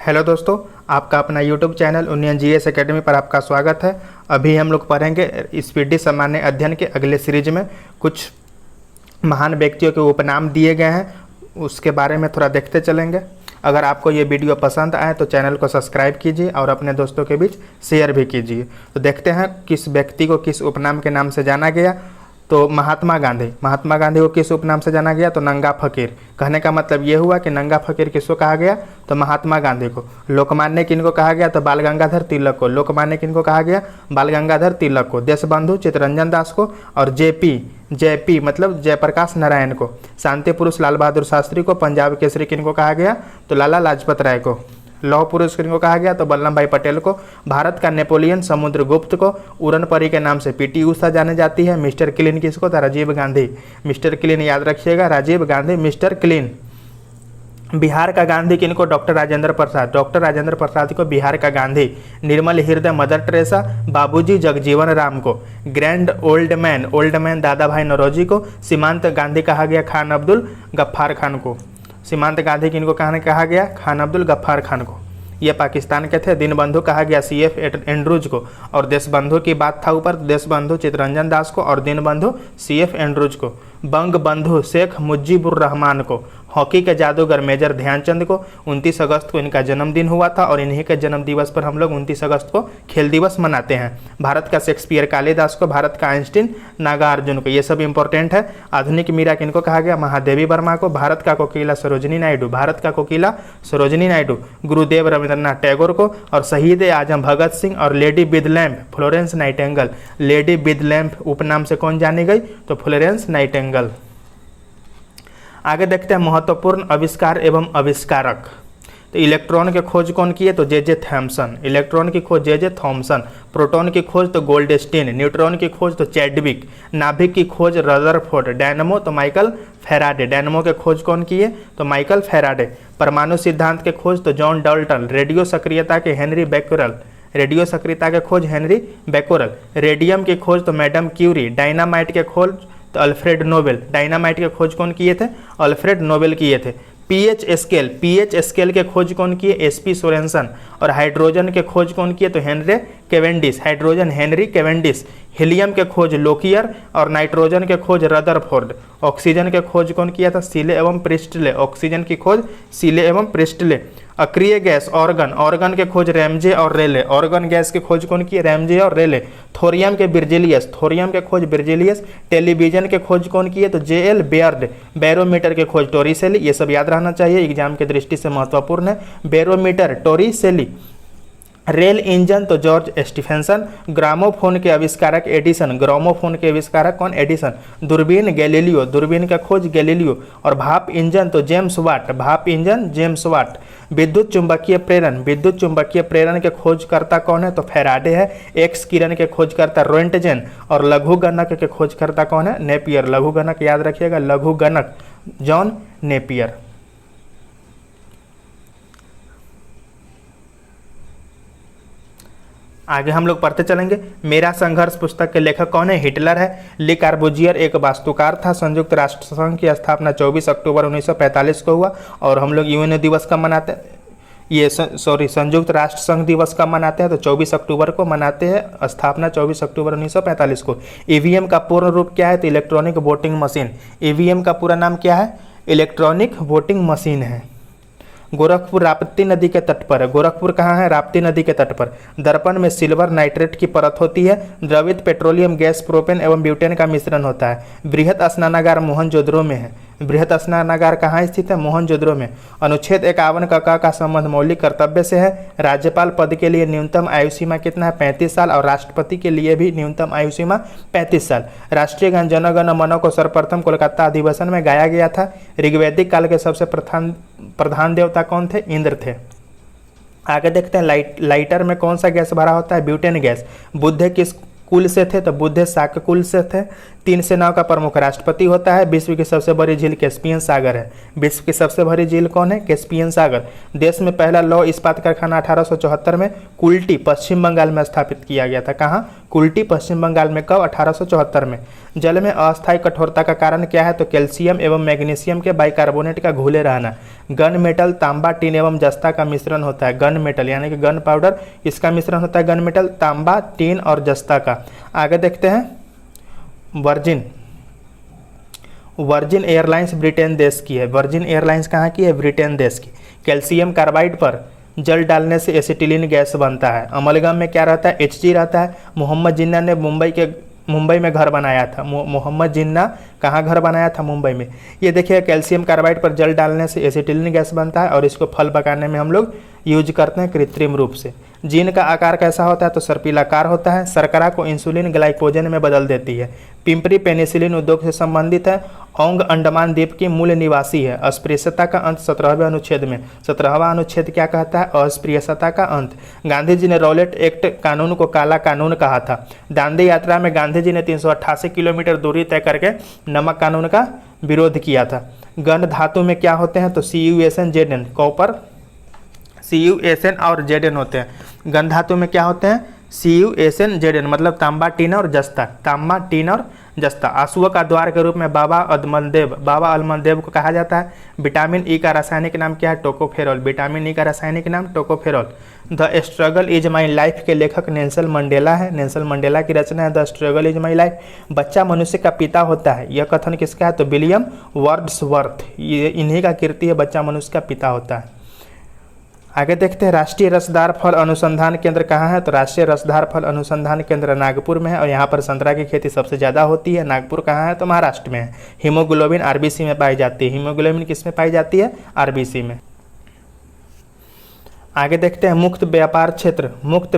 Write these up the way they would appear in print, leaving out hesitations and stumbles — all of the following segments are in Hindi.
हेलो दोस्तों, आपका अपना यूट्यूब चैनल उन्नयन जीएस एकेडमी पर आपका स्वागत है। अभी हम लोग पढ़ेंगे स्पीडी सामान्य अध्ययन के अगले सीरीज में कुछ महान व्यक्तियों के उपनाम दिए गए हैं, उसके बारे में थोड़ा देखते चलेंगे। अगर आपको ये वीडियो पसंद आए तो चैनल को सब्सक्राइब कीजिए और अपने दोस्तों के बीच शेयर भी कीजिए। तो देखते हैं किस व्यक्ति को किस उपनाम के नाम से जाना गया। तो महात्मा गांधी को किस उपनाम से जाना गया? तो नंगा फकीर। कहने का मतलब ये हुआ कि नंगा फकीर किसको कहा गया? तो महात्मा गांधी को। लोकमान्य किनको कहा गया? तो बाल गंगाधर तिलक को। लोकमान्य किनको कहा गया? बाल गंगाधर तिलक को। देशबंधु चित्तरंजन दास को। और जेपी मतलब जयप्रकाश नारायण को। शांति पुरुष लाल बहादुर शास्त्री को। पंजाब केसरी किनको कहा गया? तो लाला लाजपत राय को। लौह पुरुष किनको कहा गया? तो वल्लभ भाई पटेल को। भारत का नेपोलियन समुद्रगुप्त को। उड़न परी के नाम से पीटी उषा जाने जाती है। मिस्टर क्लीन किसको? तो राजीव गांधी। मिस्टर क्लीन याद रखिएगा, राजीव गांधी मिस्टर क्लीन। बिहार का गांधी किनको? डॉक्टर राजेंद्र प्रसाद। डॉक्टर राजेंद्र प्रसाद को बिहार का गांधी। निर्मल हृदय मदर टेरेसा। बाबूजी जगजीवन राम को। ग्रैंड ओल्ड मैन दादा भाई नौरोजी को। सीमांत गांधी कहा गया खान अब्दुल गफ्फार खान को। सीमांत गांधी किनको कहा गया? खान अब्दुल गफ्फार खान को। ये पाकिस्तान के थे। दीनबंधु कहा गया CF एंड्रूज को। और देशबंधु की बात था ऊपर, देशबंधु चित्तरंजन दास को और दीनबंधु CF एंड्रूज को। बंग बंधु शेख मुजीबुर रहमान को। हॉकी के जादूगर मेजर ध्यानचंद को। 29 अगस्त को इनका जन्मदिन हुआ था और इन्हीं के जन्म दिवस पर हम लोग 29 अगस्त को खेल दिवस मनाते हैं। भारत का शेक्सपियर कालिदास को। भारत का आइंस्टीन नागार्जुन को। ये सब इंपॉर्टेंट है। आधुनिक मीरा किनको कहा गया? महादेवी वर्मा को। भारत का कोकिला सरोजिनी नायडू। भारत का कोकिला सरोजिनी नायडू। गुरुदेव रविंद्रनाथ टैगोर को। और शहीद आजम भगत सिंह और लेडी विदलैम्प फ्लोरेंस नाइटेंगल। लेडी विदलैम्प उपनाम से कौन जानी गई? तो फ्लोरेंस नाइटेंगल। आगे देखते हैं महत्वपूर्ण आविष्कार एवं आविष्कारक। तो इलेक्ट्रॉन के खोज कौन किए? तो जे थॉमसन। इलेक्ट्रॉन की खोज जे थॉमसन। प्रोटॉन की खोज तो गोल्डस्टीन। न्यूट्रॉन की खोज तो चैडविक। नाभिक की खोज रदरफोर्ड। डायनमो तो माइकल फैराडे। डायनमो के खोज कौन किए? तो माइकल फैराडे। परमाणु सिद्धांत के खोज तो जॉन डाल्टन। रेडियो सक्रियता के हेनरी बैक्यूरेल। रेडियो सक्रियता के खोज हेनरी बैक्यूरेल। रेडियम की खोज तो मैडम क्यूरी। डायनामाइट के खोज तो अल्फ्रेड नोबेल। डायनामाइट के खोज कौन किए थे? अल्फ्रेड नोबेल किए थे। पीएच स्केल के खोज कौन किए? SP Sorensen. और हाइड्रोजन के खोज कौन किए? तो Henry Cavendish. Hydrogen Henry Cavendish. Helium के खोज लोकियर और नाइट्रोजन के खोज रदरफोर्ड। ऑक्सीजन के खोज कौन किया था? सीले एवं प्रिस्टले। ऑक्सीजन की खोज सीले एवं प्रिस्टले। अक्रिय गैस ऑर्गन के खोज रैमजे और रेले। ऑर्गन गैस की खोज कौन की? रैमजे और रेले। थोरियम के खोज बिर्जिलियस। टेलीविजन के खोज कौन किए? तो JL बेयर्ड। बैरोमीटर के खोज टोरिसेली। ये सब याद रहना चाहिए, एग्जाम के दृष्टि से महत्वपूर्ण है। Barometer Torricelli. रेल इंजन तो जॉर्ज स्टीफेंसन। ग्रामोफोन के आविष्कारक एडिसन। ग्रामोफोन के आविष्कारक कौन? एडिसन। दूरबीन गैलीलियो। दूरबीन का खोज गैलीलियो। और भाप इंजन तो जेम्स वाट। विद्युत चुंबकीय प्रेरण के खोजकर्ता कौन है? तो फैराडे है। एक्स किरण के खोजकर्ता रोएंटजेन। और लघु गणक के खोजकर्ता कौन है? नेपियर। लघु गणक याद रखिएगा, लघु गणक जॉन नेपियर। आगे हम लोग पढ़ते चलेंगे। मेरा संघर्ष पुस्तक के लेखक कौन है? हिटलर है। ली कार्बूजियर एक वास्तुकार था। संयुक्त राष्ट्र संघ की स्थापना 24 अक्टूबर 1945 को हुआ। और हम लोग UN दिवस कब मनाते हैं? संयुक्त राष्ट्र संघ दिवस कब मनाते हैं? तो 24 अक्टूबर को मनाते हैं। स्थापना 24 अक्टूबर 1945 को। EVM का पूर्ण रूप क्या है? तो इलेक्ट्रॉनिक वोटिंग मशीन। EVM का पूरा नाम क्या है? इलेक्ट्रॉनिक वोटिंग मशीन है। गोरखपुर राप्ती नदी के तट पर है। गोरखपुर कहाँ है? राप्ती नदी के तट पर। दर्पण में सिल्वर नाइट्रेट की परत होती है। द्रवित पेट्रोलियम गैस प्रोपेन एवं ब्यूटेन का मिश्रण होता है। बृहत स्नानागार मोहनजोदड़ो में है। बृहत स्नानागार कहाँ स्थित है? मोहनजोदड़ो में। अनुच्छेद 51 का संबंध मौलिक कर्तव्य से है। राज्यपाल पद के लिए न्यूनतम आयु सीमा कितना है? 35 साल। और राष्ट्रपति के लिए भी न्यूनतम आयु सीमा 35 साल। राष्ट्रीय गान जन गण मन को सर्वप्रथम कोलकाता अधिवेशन में गाया गया था। ऋग्वैदिक काल के सबसे प्रधान देवता कौन थे? इंद्र थे। आगे देखते हैं लाइटर में कौन सा गैस भरा होता है? Butane gas. बुद्ध किस कुल से थे? तो बुद्ध शाक्य कुल से थे। 3 सेनाओं का प्रमुख राष्ट्रपति होता है। विश्व की सबसे बड़ी झील कैस्पियन सागर है। विश्व की सबसे बड़ी झील कौन है? कैस्पियन सागर। देश में पहला लौह इस्पात कारखाना 1874 में कुल्टी पश्चिम बंगाल में स्थापित किया गया था। कहाँ? कुल्टी पश्चिम बंगाल में। कब? 1874 में। जल में अस्थायी कठोरता का कारण क्या है? तो कैल्शियम एवं मैग्नीशियम के बाइकार्बोनेट का घुले रहना। गन मेटल तांबा टीन एवं जस्ता का मिश्रण होता है। गन मेटल यानी कि गन पाउडर, इसका मिश्रण होता है गन मेटल, तांबा टीन और जस्ता का। आगे देखते हैं वर्जिन एयरलाइंस ब्रिटेन देश की है। वर्जिन एयरलाइंस कहाँ की है? ब्रिटेन देश की। कैल्शियम कार्बाइड पर जल डालने से एसिटिलीन गैस बनता है। अमलगम में क्या रहता है? Hg रहता है। मोहम्मद जिन्ना ने मुंबई में घर बनाया था। मोहम्मद जिन्ना कहाँ घर बनाया था? मुंबई में। ये देखिए कैल्शियम कार्बाइड पर जल डालने से एसिटिलीन गैस बनता है और इसको फल पकाने में हम लोग यूज करते हैं कृत्रिम रूप से। जीन का आकार कैसा होता है? तो सर्पिलाकार होता है। शर्करा को इंसुलिन ग्लाइकोजन में बदल देती है। पिंपरी पेनिसिलिन उद्योग से संबंधित है। औंग अंडमान द्वीप की मूल निवासी है। अस्पृश्यता का अंत 17वें अनुच्छेद में। 17वां अनुच्छेद क्या कहता है? अस्पृश्यता का अंत। गांधी जी ने रॉलेट एक्ट कानून को काला कानून कहा था। दांडी यात्रा में गांधी जी ने 388 किलोमीटर दूरी तय करके नमक कानून का विरोध किया था। गन धातु में क्या होते हैं? तो CuSn Zn, कॉपर CuSn और Zn होते हैं। गन धातु में क्या होते हैं? CuSn Zn, मतलब तांबा टीन और जस्ता। तांबा टीन और जस्ता। आंसुओं का द्वार के रूप में बाबा अलमनदेव को कहा जाता है। विटामिन ई का रासायनिक नाम क्या है? टोकोफेरॉल। विटामिन ई का रासायनिक नाम tocopherol. The struggle is my life के लेखक नेल्सन मंडेला है। नेल्सन मंडेला की रचना है the struggle is my life. बच्चा मनुष्य का पिता होता है, यह कथन किसका है? तो विलियम वर्ड्सवर्थ। ये इन्हीं का कीर्ति है, बच्चा मनुष्य का पिता होता है। आगे देखते हैं राष्ट्रीय रसदार फल अनुसंधान केंद्र कहाँ है? तो राष्ट्रीय रसदार फल अनुसंधान केंद्र नागपुर में है और यहाँ पर संतरा की खेती सबसे ज़्यादा होती है। नागपुर कहाँ है? तो महाराष्ट्र में है। हीमोग्लोबिन RBC में पाई जाती है। हीमोग्लोबिन किस में पाई जाती है? RBC में। आगे देखते हैं मुक्त व्यापार क्षेत्र। मुक्त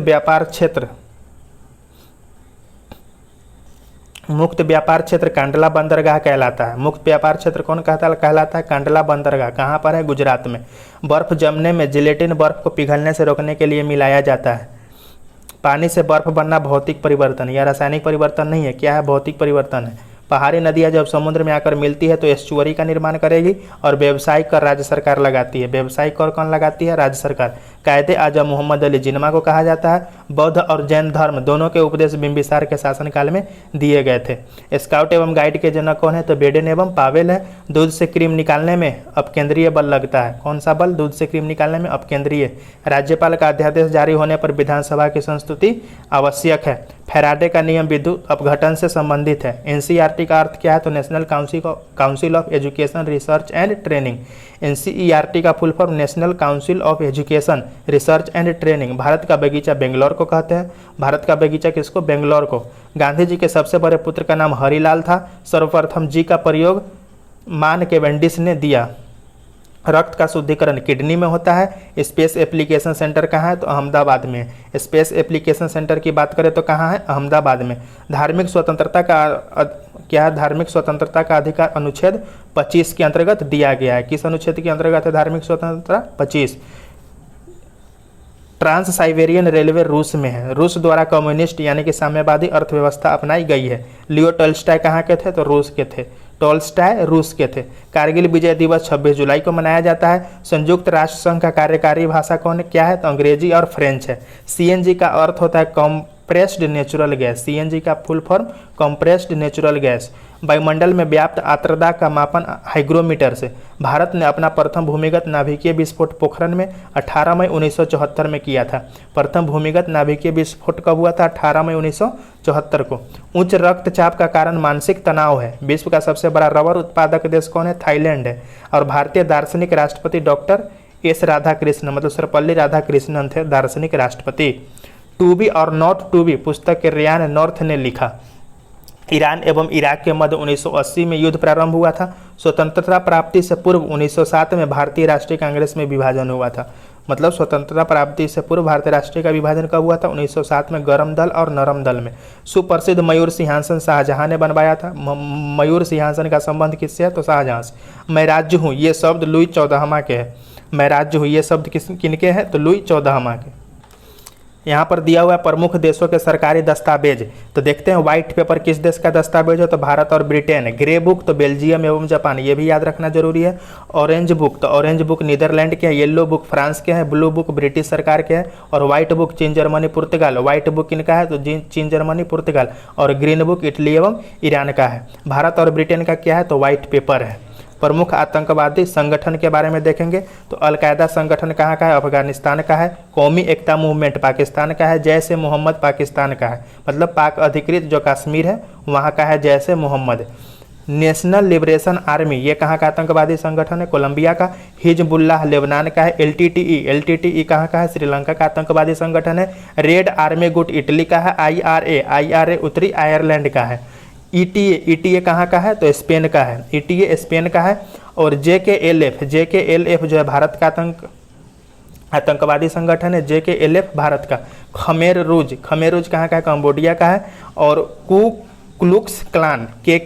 व्यापार क्षेत्र कांडला बंदरगाह कहलाता है। मुक्त व्यापार क्षेत्र कौन कहलाता है? कांडला बंदरगाह। कहाँ पर है? गुजरात में। बर्फ जमने में जिलेटिन बर्फ को पिघलने से रोकने के लिए मिलाया जाता है। पानी से बर्फ बनना भौतिक परिवर्तन या रासायनिक परिवर्तन नहीं है। क्या है? भौतिक परिवर्तन है। पहाड़ी नदियाँ जब समुद्र में आकर मिलती है तो एस्चुअरी का निर्माण करेगी और व्यावसायिक कर राज्य सरकार लगाती है। व्यावसायिक कर कौन लगाती है? राज्य सरकार। कायदे आजम मोहम्मद अली जिन्ना को कहा जाता है। बौद्ध और जैन धर्म दोनों के उपदेश बिंबिसार के शासनकाल में दिए गए थे। स्काउट एवं गाइड के जनक कौन है? तो बेडेन एवं पावेल है। दूध से क्रीम निकालने में अपकेंद्रीय बल लगता है। कौन सा बल? दूध से क्रीम निकालने में अपकेंद्रीय। राज्यपाल का अध्यादेश जारी होने पर विधानसभा की संस्तुति आवश्यक है। फैराडे का नियम विद्युत अपघटन से संबंधित है। NCERT का अर्थ क्या है? तो national council of education research and training. NCERT का full form national council of education research and training. Bharat का बगीचा बेंगलोर को कहते हैं। भारत का बगीचा किसको? बेंगलोर को। गांधी जी के सबसे बड़े पुत्र का नाम हरिलाल था। सर्वप्रथम जी का प्रयोग मान केवेंडिश ने दिया। रक्त का शुद्धिकरण किडनी में होता है। स्पेस एप्लीकेशन सेंटर कहाँ है? तो अहमदाबाद में है। स्पेस एप्लीकेशन सेंटर की बात करें तो कहाँ है? अहमदाबाद में। धार्मिक स्वतंत्रता का क्या है? धार्मिक स्वतंत्रता का अधिकार अनुच्छेद 25 के अंतर्गत दिया गया है। किस अनुच्छेद के अंतर्गत है धार्मिक स्वतंत्रता? 25। ट्रांस साइबेरियन रेलवे रूस में है। रूस द्वारा कम्युनिस्ट यानी कि साम्यवादी अर्थव्यवस्था अपनाई गई है। लियो टॉल्स्टॉय कहाँ के थे? तो रूस के थे। टॉल्स्टॉय रूस के थे। कारगिल विजय दिवस 26 जुलाई को मनाया जाता है। संयुक्त राष्ट्र संघ का कार्यकारी भाषा कौन क्या है? तो अंग्रेजी और फ्रेंच है। CNG का अर्थ होता है कंप्रेस्ड नेचुरल गैस। CNG का full form compressed natural gas. वायुमंडल में व्याप्त आर्द्रता का मापन हाइग्रोमीटर से। भारत ने अपना प्रथम भूमिगत नाभिकीय विस्फोट पोखरण में 18 मई 1974 में किया था। प्रथम भूमिगत नाभिकीय विस्फोट कब हुआ था? 18 मई 1974 को। उच्च रक्तचाप का कारण मानसिक तनाव है। विश्व का सबसे बड़ा रबर उत्पादक देश कौन है? थाईलैंड है। और भारतीय दार्शनिक राष्ट्रपति डॉक्टर S राधाकृष्णन, मतलब सर्वपल्ली राधाकृष्णन थे दार्शनिक राष्ट्रपति। टू बी और नॉट टू बी पुस्तक के रियान नॉर्थ ने लिखा। ईरान एवं इराक के मध्य 1980 में युद्ध प्रारंभ हुआ था। स्वतंत्रता प्राप्ति से पूर्व 1907 में भारतीय राष्ट्रीय कांग्रेस में विभाजन हुआ था। मतलब स्वतंत्रता प्राप्ति से पूर्व भारतीय राष्ट्रीय का विभाजन कब हुआ था? 1907 में गर्म दल और नरम दल में। सुप्रसिद्ध मयूर सिंहासन शाहजहां ने बनवाया था। मयूर सिंहासन का संबंध किससे है? तो शाहजहां से। मैं राज्य हूँ ये शब्द लुई 14वां के है। मैं राज्य हूँ ये शब्द किनके हैं? तो लुई 14वां के। यहाँ पर दिया हुआ है प्रमुख देशों के सरकारी दस्तावेज। तो देखते हैं व्हाइट पेपर किस देश का दस्तावेज है, तो भारत और ब्रिटेन। ग्रे बुक तो बेल्जियम एवं जापान, ये भी याद रखना जरूरी है। ऑरेंज बुक, तो ऑरेंज बुक नीदरलैंड के है। येलो बुक फ्रांस के हैं। ब्लू बुक ब्रिटिश सरकार के है। और व्हाइट बुक चीन जर्मनी पुर्तगाल। व्हाइट बुक इनका है तो चीन जर्मनी पुर्तगाल। और ग्रीन बुक इटली एवं ईरान का है। भारत और ब्रिटेन का क्या है, तो व्हाइट पेपर है। प्रमुख आतंकवादी संगठन के बारे में देखेंगे तो अलकायदा संगठन कहाँ का है, अफगानिस्तान का है। कौमी एकता मूवमेंट पाकिस्तान का है। जैश ए मोहम्मद पाकिस्तान का है, मतलब पाक अधिकृत जो कश्मीर है वहाँ का है जैश ए मोहम्मद। नेशनल लिबरेशन आर्मी, ये कहाँ का आतंकवादी संगठन है, कोलंबिया का। हिजबुल्लाह लेबनान का है। एलटीटीई कहाँ का है, श्रीलंका का आतंकवादी संगठन है। रेड आर्मी गुट इटली का है। आईआरए उत्तरी आयरलैंड का है। ईटीए कहाँ का है, तो स्पेन का है। ईटीए स्पेन का है। और जेकेएलएफ जो है भारत का आतंकवादी संगठन है। जेकेएलएफ भारत का। खमेर रूज कहाँ का है, कंबोडिया का है। और क्लुक्स क्लान के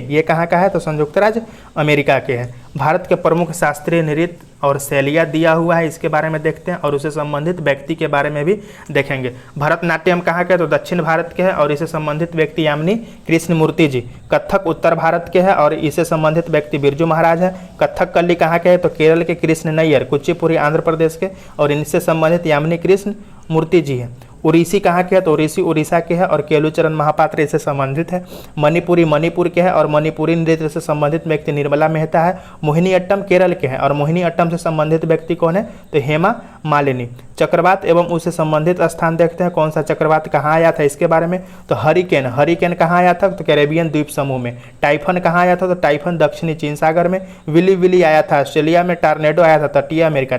ये कहाँ का है, तो संयुक्त राज्य अमेरिका के हैं। भारत के प्रमुख शास्त्रीय नृत्य और शैलियाँ दिया हुआ है, इसके बारे में देखते हैं। और उससे संबंधित व्यक्ति के बारे में भी देखेंगे। भरतनाट्यम कहाँ के, तो दक्षिण भारत के हैं और इससे संबंधित व्यक्ति यामिनी कृष्णमूर्ति जी। कथक उत्तर भारत के हैं और इससे संबंधित व्यक्ति बिरजू महाराज है। कथकली कहाँ के है, तो केरल के कृष्ण नैयर। कुचिपुड़ी आंध्र प्रदेश के और इनसे संबंधित यामिनी कृष्ण मूर्ति जी है। उड़ीसी कहाँ के है, तो उड़ीसी उड़ीसा के है और केलुचरण महापात्र इससे संबंधित है। मणिपुरी मणिपुर के है और मणिपुरी नृत्य से संबंधित व्यक्ति निर्मला मेहता है। मोहिनीअट्टम केरल के हैं और मोहिनीअट्टम से संबंधित व्यक्ति कौन है, तो हेमा मालिनी। चक्रवात एवं उससे संबंधित स्थान देखते हैं, कौन सा चक्रवात कहाँ आया था इसके बारे में, तो हरिकेन कहाँ आया था, तो कैरेबियन द्वीप समूह में। टाइफन कहाँ आया था, तो टाइफन दक्षिणी चीन सागर में। विली आया था ऑस्ट्रेलिया में। टार्नेडो आया था तटीय अमेरिका।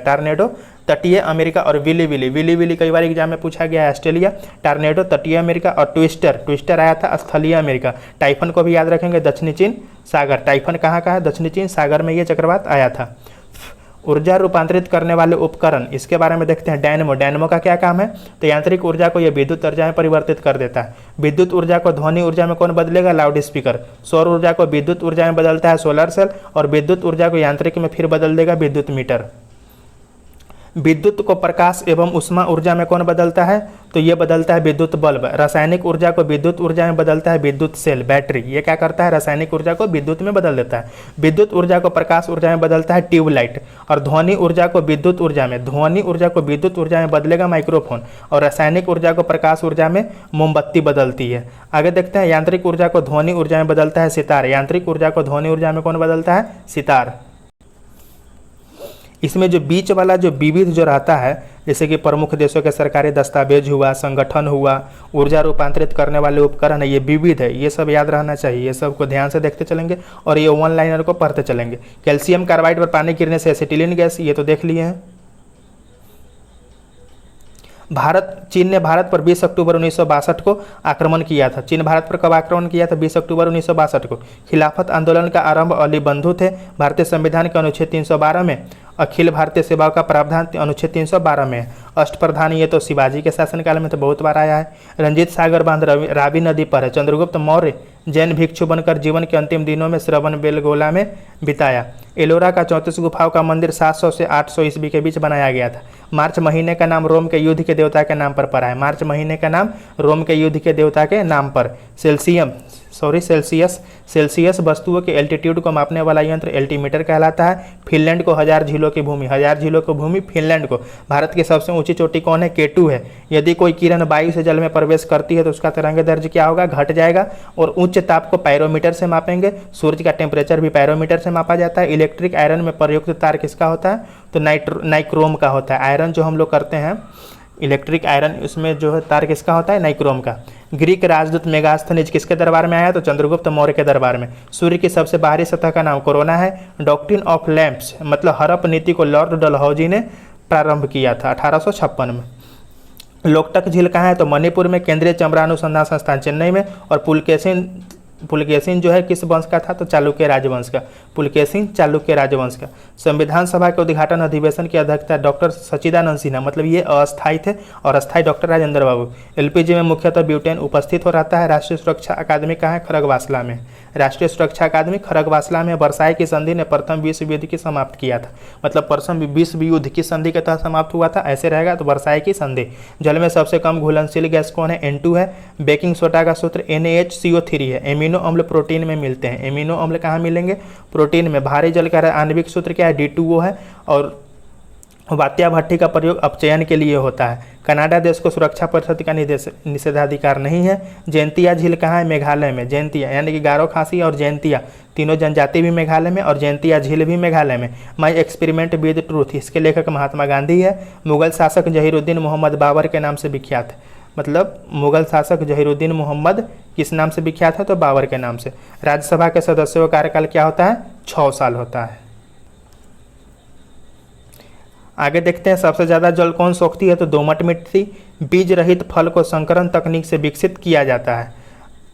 तटीय अमेरिका। और विली कई बार एग्जाम में पूछा गया है, ऑस्ट्रेलिया। टार्नेडो तटीय अमेरिका। और ट्विस्टर आया था स्थलीय अमेरिका। टाइफन को भी याद रखेंगे, दक्षिणी चीन सागर। टाइफन कहाँ का है, दक्षिणी चीन सागर में ये चक्रवात आया था। ऊर्जा रूपांतरित करने वाले उपकरण, इसके बारे में देखते हैं। डायनमो का क्या काम है, तो यांत्रिक ऊर्जा को यह विद्युत ऊर्जा में परिवर्तित कर देता है। विद्युत ऊर्जा को ध्वनि ऊर्जा में कौन बदलेगा, लाउड स्पीकर। सौर ऊर्जा को विद्युत ऊर्जा में बदलता है सोलर सेल। और विद्युत ऊर्जा को यांत्रिक में फिर बदल देगा विद्युत मीटर। विद्युत को प्रकाश एवं उष्मा ऊर्जा में कौन बदलता है, तो ये बदलता है विद्युत बल्ब। रासायनिक ऊर्जा को विद्युत ऊर्जा में बदलता है विद्युत सेल बैटरी। ये क्या करता है, रासायनिक ऊर्जा को विद्युत में बदल देता है। विद्युत ऊर्जा को प्रकाश ऊर्जा में बदलता है ट्यूबलाइट। और ध्वनि ऊर्जा को विद्युत ऊर्जा में बदलेगा माइक्रोफोन। और रासायनिक ऊर्जा को प्रकाश ऊर्जा में मोमबत्ती बदलती है। आगे देखते हैं, यांत्रिक ऊर्जा को ध्वनि ऊर्जा में बदलता है सितार। यांत्रिक ऊर्जा को ध्वनि ऊर्जा में कौन बदलता है, सितार। इसमें जो बीच वाला जो विविध जो रहता है, जैसे कि प्रमुख देशों के सरकारी दस्तावेज हुआ, संगठन हुआ, ऊर्जा रूपांतरित करने वाले उपकरण है, ये विविध है, ये सब याद रहना चाहिए। ये सब को ध्यान से देखते चलेंगे और ये वन लाइनर को पढ़ते चलेंगे। कैल्शियम कार्बाइड पर पानी गिरने से एसिटिलीन गैस, ये तो देख लिए हैं। चीन ने भारत पर 20 अक्टूबर 1962 को आक्रमण किया था। चीन भारत पर कब आक्रमण किया था, 20 अक्टूबर 1962 को। खिलाफत आंदोलन का आरंभ अली बंधु थे। भारतीय संविधान के अनुच्छेद 312 में अखिल भारतीय सेवाओं का प्रावधान अनुच्छेद 312 में है। अष्टप्रधान, ये तो शिवाजी के शासनकाल में तो बहुत बार आया है। रंजीत सागर बांध रावी नदी पर है। चंद्रगुप्त मौर्य जैन भिक्षु बनकर जीवन के अंतिम दिनों में श्रवण बेलगोला में बिताया। एलोरा का 34 गुफाओं का मंदिर 700 से 800 ईस्वी के बीच बनाया गया था। मार्च महीने का नाम रोम के युद्ध के देवता के नाम पर पड़ा है। मार्च महीने का नाम रोम के युद्ध के देवता के नाम पर। सेल्सियस वस्तुओं के एल्टीट्यूड को मापने वाला यंत्र एल्टीमीटर कहलाता है। फिनलैंड को 1000 झीलों की भूमि फिनलैंड को। भारत की सबसे ऊंची चोटी कौन है, K2 है। यदि कोई किरण वायु से जल में प्रवेश करती है तो उसका तरंग दैर्घ्य क्या होगा, घट जाएगा। और उच्च ताप को पायरोमीटर से मापेंगे। सूर्य का टेम्परेचर भी पायरोमीटर से मापा जाता है। इलेक्ट्रिक आयरन में प्रयुक्त तार किसका होता है, तो नाइक्रोम का होता है। आयरन जो हम लोग करते हैं इलेक्ट्रिक आयरन, उसमें जो है तार किसका होता है, नाइक्रोम का। ग्रीक राजदूत मेगास्थनीज किसके दरबार में आया, तो चंद्रगुप्त मौर्य के दरबार में। सूर्य की सबसे बाहरी सतह का नाम कोरोना है। डॉक्ट्रिन ऑफ लैंप्स मतलब हड़प नीति को लॉर्ड डलहौजी ने प्रारंभ किया था 1856 में। लोकटक झील कहाँ है, तो मणिपुर में। केंद्रीय चमड़ा अनुसंधान संस्थान चेन्नई में। और पुलकेशिन जो है किस वंश का था, तो चालुक्य राजवंश का। पुलकेशिन चालुक्य राजवंश का। संविधान सभा के उद्घाटन अधिवेशन की अध्यक्षता डॉक्टर सच्चिदानंद सिन्हा, मतलब ये अस्थायी थे, और अस्थायी डॉक्टर राजेंद्र बाबू। एलपीजी में मुख्यतः ब्यूटेन उपस्थित हो रहता है। राष्ट्रीय सुरक्षा अकादमी कहाँ है, खरगवासला में। राष्ट्रीय सुरक्षा अकादमी खड़गवासला में वर्साई की संधि ने प्रथम विश्व युद्ध की समाप्त किया था। मतलब प्रथम विश्व युद्ध की संधि के तहत समाप्त हुआ था, ऐसे रहेगा तो वर्साई की संधि। जल में सबसे कम घुलनशील गैस कौन है? N2 है। बेकिंग सोडा का सूत्र NaHCO3 है। एमिनो अम्ल प्रोटीन में मिलते हैं। एमिनो अम्ल कहाँ मिलेंगे? प्रोटीन में। भारी जल का आणविक सूत्र क्या है? D2O है। और वात्या भट्टी का प्रयोग अपचयन के लिए होता है। कनाडा देश को सुरक्षा परिषद का निषेधाधिकार नहीं है। जयंतिया झील कहाँ है? मेघालय में। जयंतिया यानी कि गारो खासी और जयंतिया तीनों जनजाति भी मेघालय में और जयंतिया झील भी मेघालय में। माई एक्सपेरिमेंट विद ट्रूथ, इसके लेखक महात्मा गांधी है। मुगल शासक जहीरुद्दीन मोहम्मद बाबर के नाम से विख्यात है। मतलब मुगल शासक जहीरुद्दीन मोहम्मद किस नाम से विख्यात है? तो बाबर के नाम से। राज्यसभा के सदस्यों का कार्यकाल क्या होता है? 6 साल होता है। आगे देखते हैं सबसे ज़्यादा जल कौन सोखती है? तो दोमट मिट्टी। बीज रहित फल को संकरण तकनीक से विकसित किया जाता है।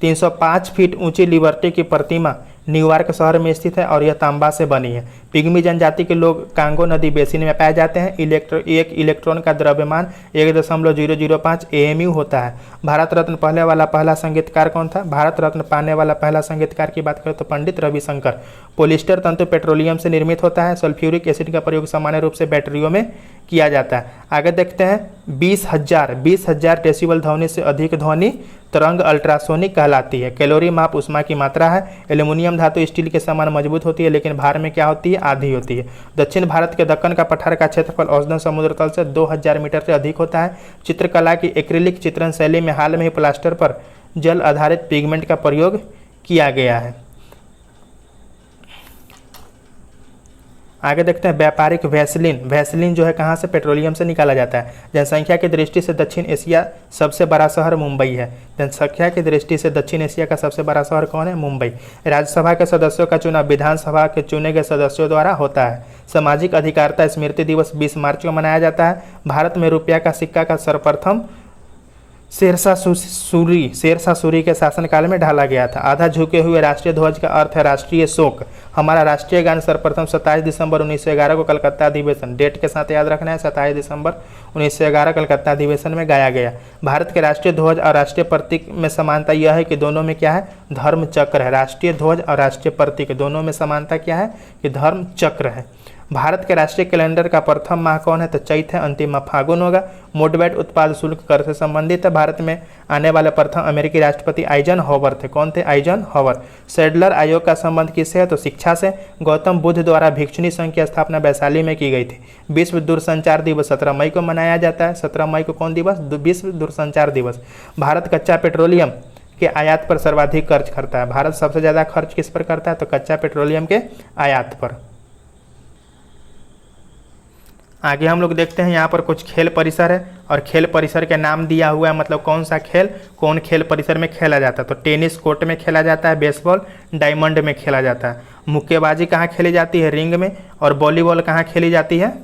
305 फीट ऊंची लिबर्टी की प्रतिमा न्यूयॉर्क शहर में स्थित है और यह तांबा से बनी है। पिग्मी जनजाति के लोग कांगो नदी बेसिन में पाए जाते हैं। एक इलेक्ट्रॉन का द्रव्यमान 1.005 AMU होता है। भारत रत्न पहला संगीतकार कौन था? भारत रत्न पाने वाला पहला संगीतकार की बात करें तो पंडित रविशंकर। पॉलिस्टर तंतु पेट्रोलियम से निर्मित होता है। सल्फ्यूरिक एसिड का प्रयोग सामान्य रूप से बैटरियों में किया जाता है। आगे देखते हैं 20,000 डेसिबल ध्वनि से अधिक ध्वनि तरंग अल्ट्रासोनिक कहलाती है। कैलोरी माप ऊष्मा की मात्रा है। एल्यूमिनियम धातु स्टील के समान मजबूत होती है लेकिन भार में क्या होती है? आधी होती है। दक्षिण भारत के दक्कन का पठार का क्षेत्रफल औसतन समुद्र तल से 2000 मीटर से अधिक होता है। चित्रकला की एक्रिलिक चित्रण शैली में हाल में ही प्लास्टर पर जल आधारित पिगमेंट का प्रयोग किया गया है। आगे देखते हैं व्यापारिक वैसलीन। वैसलीन जो है कहाँ से? पेट्रोलियम से निकाला जाता है। जनसंख्या की दृष्टि से दक्षिण एशिया सबसे बड़ा शहर मुंबई है। जनसंख्या की दृष्टि से दक्षिण एशिया का सबसे बड़ा शहर कौन है? मुंबई। राज्यसभा के सदस्यों का चुनाव विधानसभा के चुने गए सदस्यों द्वारा होता है। सामाजिक अधिकारिता स्मृति दिवस 20 मार्च को मनाया जाता है। भारत में रुपया का सिक्का का सर्वप्रथम शेरशाह सूरी के शासनकाल में ढाला गया था। आधा झुके हुए राष्ट्रीय ध्वज का अर्थ है राष्ट्रीय शोक। हमारा राष्ट्रीय गान सर्वप्रथम 27 दिसंबर 1911 को कलकत्ता अधिवेशन, डेट के साथ याद रखना है, 27 दिसंबर 1911 कलकत्ता अधिवेशन में गाया गया। भारत के राष्ट्रीय ध्वज और राष्ट्रीय प्रतीक में समानता यह है कि दोनों में क्या है? धर्म चक्र है। राष्ट्रीय ध्वज और राष्ट्रीय प्रतीक दोनों में समानता क्या है? कि धर्म चक्र है। भारत के राष्ट्रीय कैलेंडर का प्रथम माह कौन है? तो चैत है। अंतिम माह फागुन होगा। मोडवेट उत्पाद शुल्क कर से संबंधित है। भारत में आने वाले प्रथम अमेरिकी राष्ट्रपति आइजनहॉवर थे। कौन थे? आइजनहॉवर। सैडलर आयोग का संबंध किससे है? तो शिक्षा से। गौतम बुद्ध द्वारा भिक्षुणी संघ की स्थापना वैशाली में की गई थी। विश्व दूरसंचार दिवस 17 मई को मनाया जाता है। 17 मई को कौन दिवस? विश्व दूरसंचार दिवस। भारत कच्चा पेट्रोलियम के आयात पर सर्वाधिक खर्च करता है। भारत सबसे ज़्यादा खर्च किस पर करता है? तो कच्चा पेट्रोलियम के आयात पर। आगे हम लोग देखते हैं यहाँ पर कुछ खेल परिसर है और खेल परिसर के नाम दिया हुआ है। मतलब कौन सा खेल कौन खेल परिसर में खेला जाता है? तो टेनिस कोर्ट में खेला जाता है। बेसबॉल डायमंड में खेला जाता है। मुक्केबाजी कहाँ खेली जाती है? रिंग में। और वॉलीबॉल कहाँ खेली जाती है?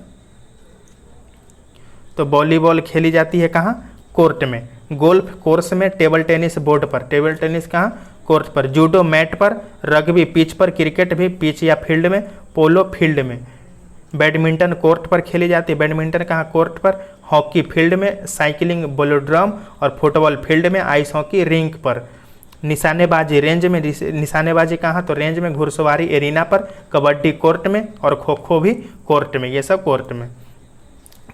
तो वॉलीबॉल खेली जाती है कहाँ? कोर्ट में। गोल्फ कोर्स में। टेबल टेनिस बोर्ड पर। टेबल टेनिस कहाँ? कोर्ट पर। जूडो मैट पर। रग्बी पिच पर। क्रिकेट भी पिच या फील्ड में। पोलो फील्ड में। बैडमिंटन कोर्ट पर खेली जाती है। बैडमिंटन कहाँ? कोर्ट पर। हॉकी फील्ड में। साइकिलिंग बोलोड्रम और फुटबॉल फील्ड में। आइस हॉकी रिंक पर। निशानेबाजी रेंज में। निशानेबाजी कहाँ? तो रेंज में। घुड़सवारी एरिना पर। कबड्डी कोर्ट में और खो खो भी कोर्ट में। ये सब कोर्ट में।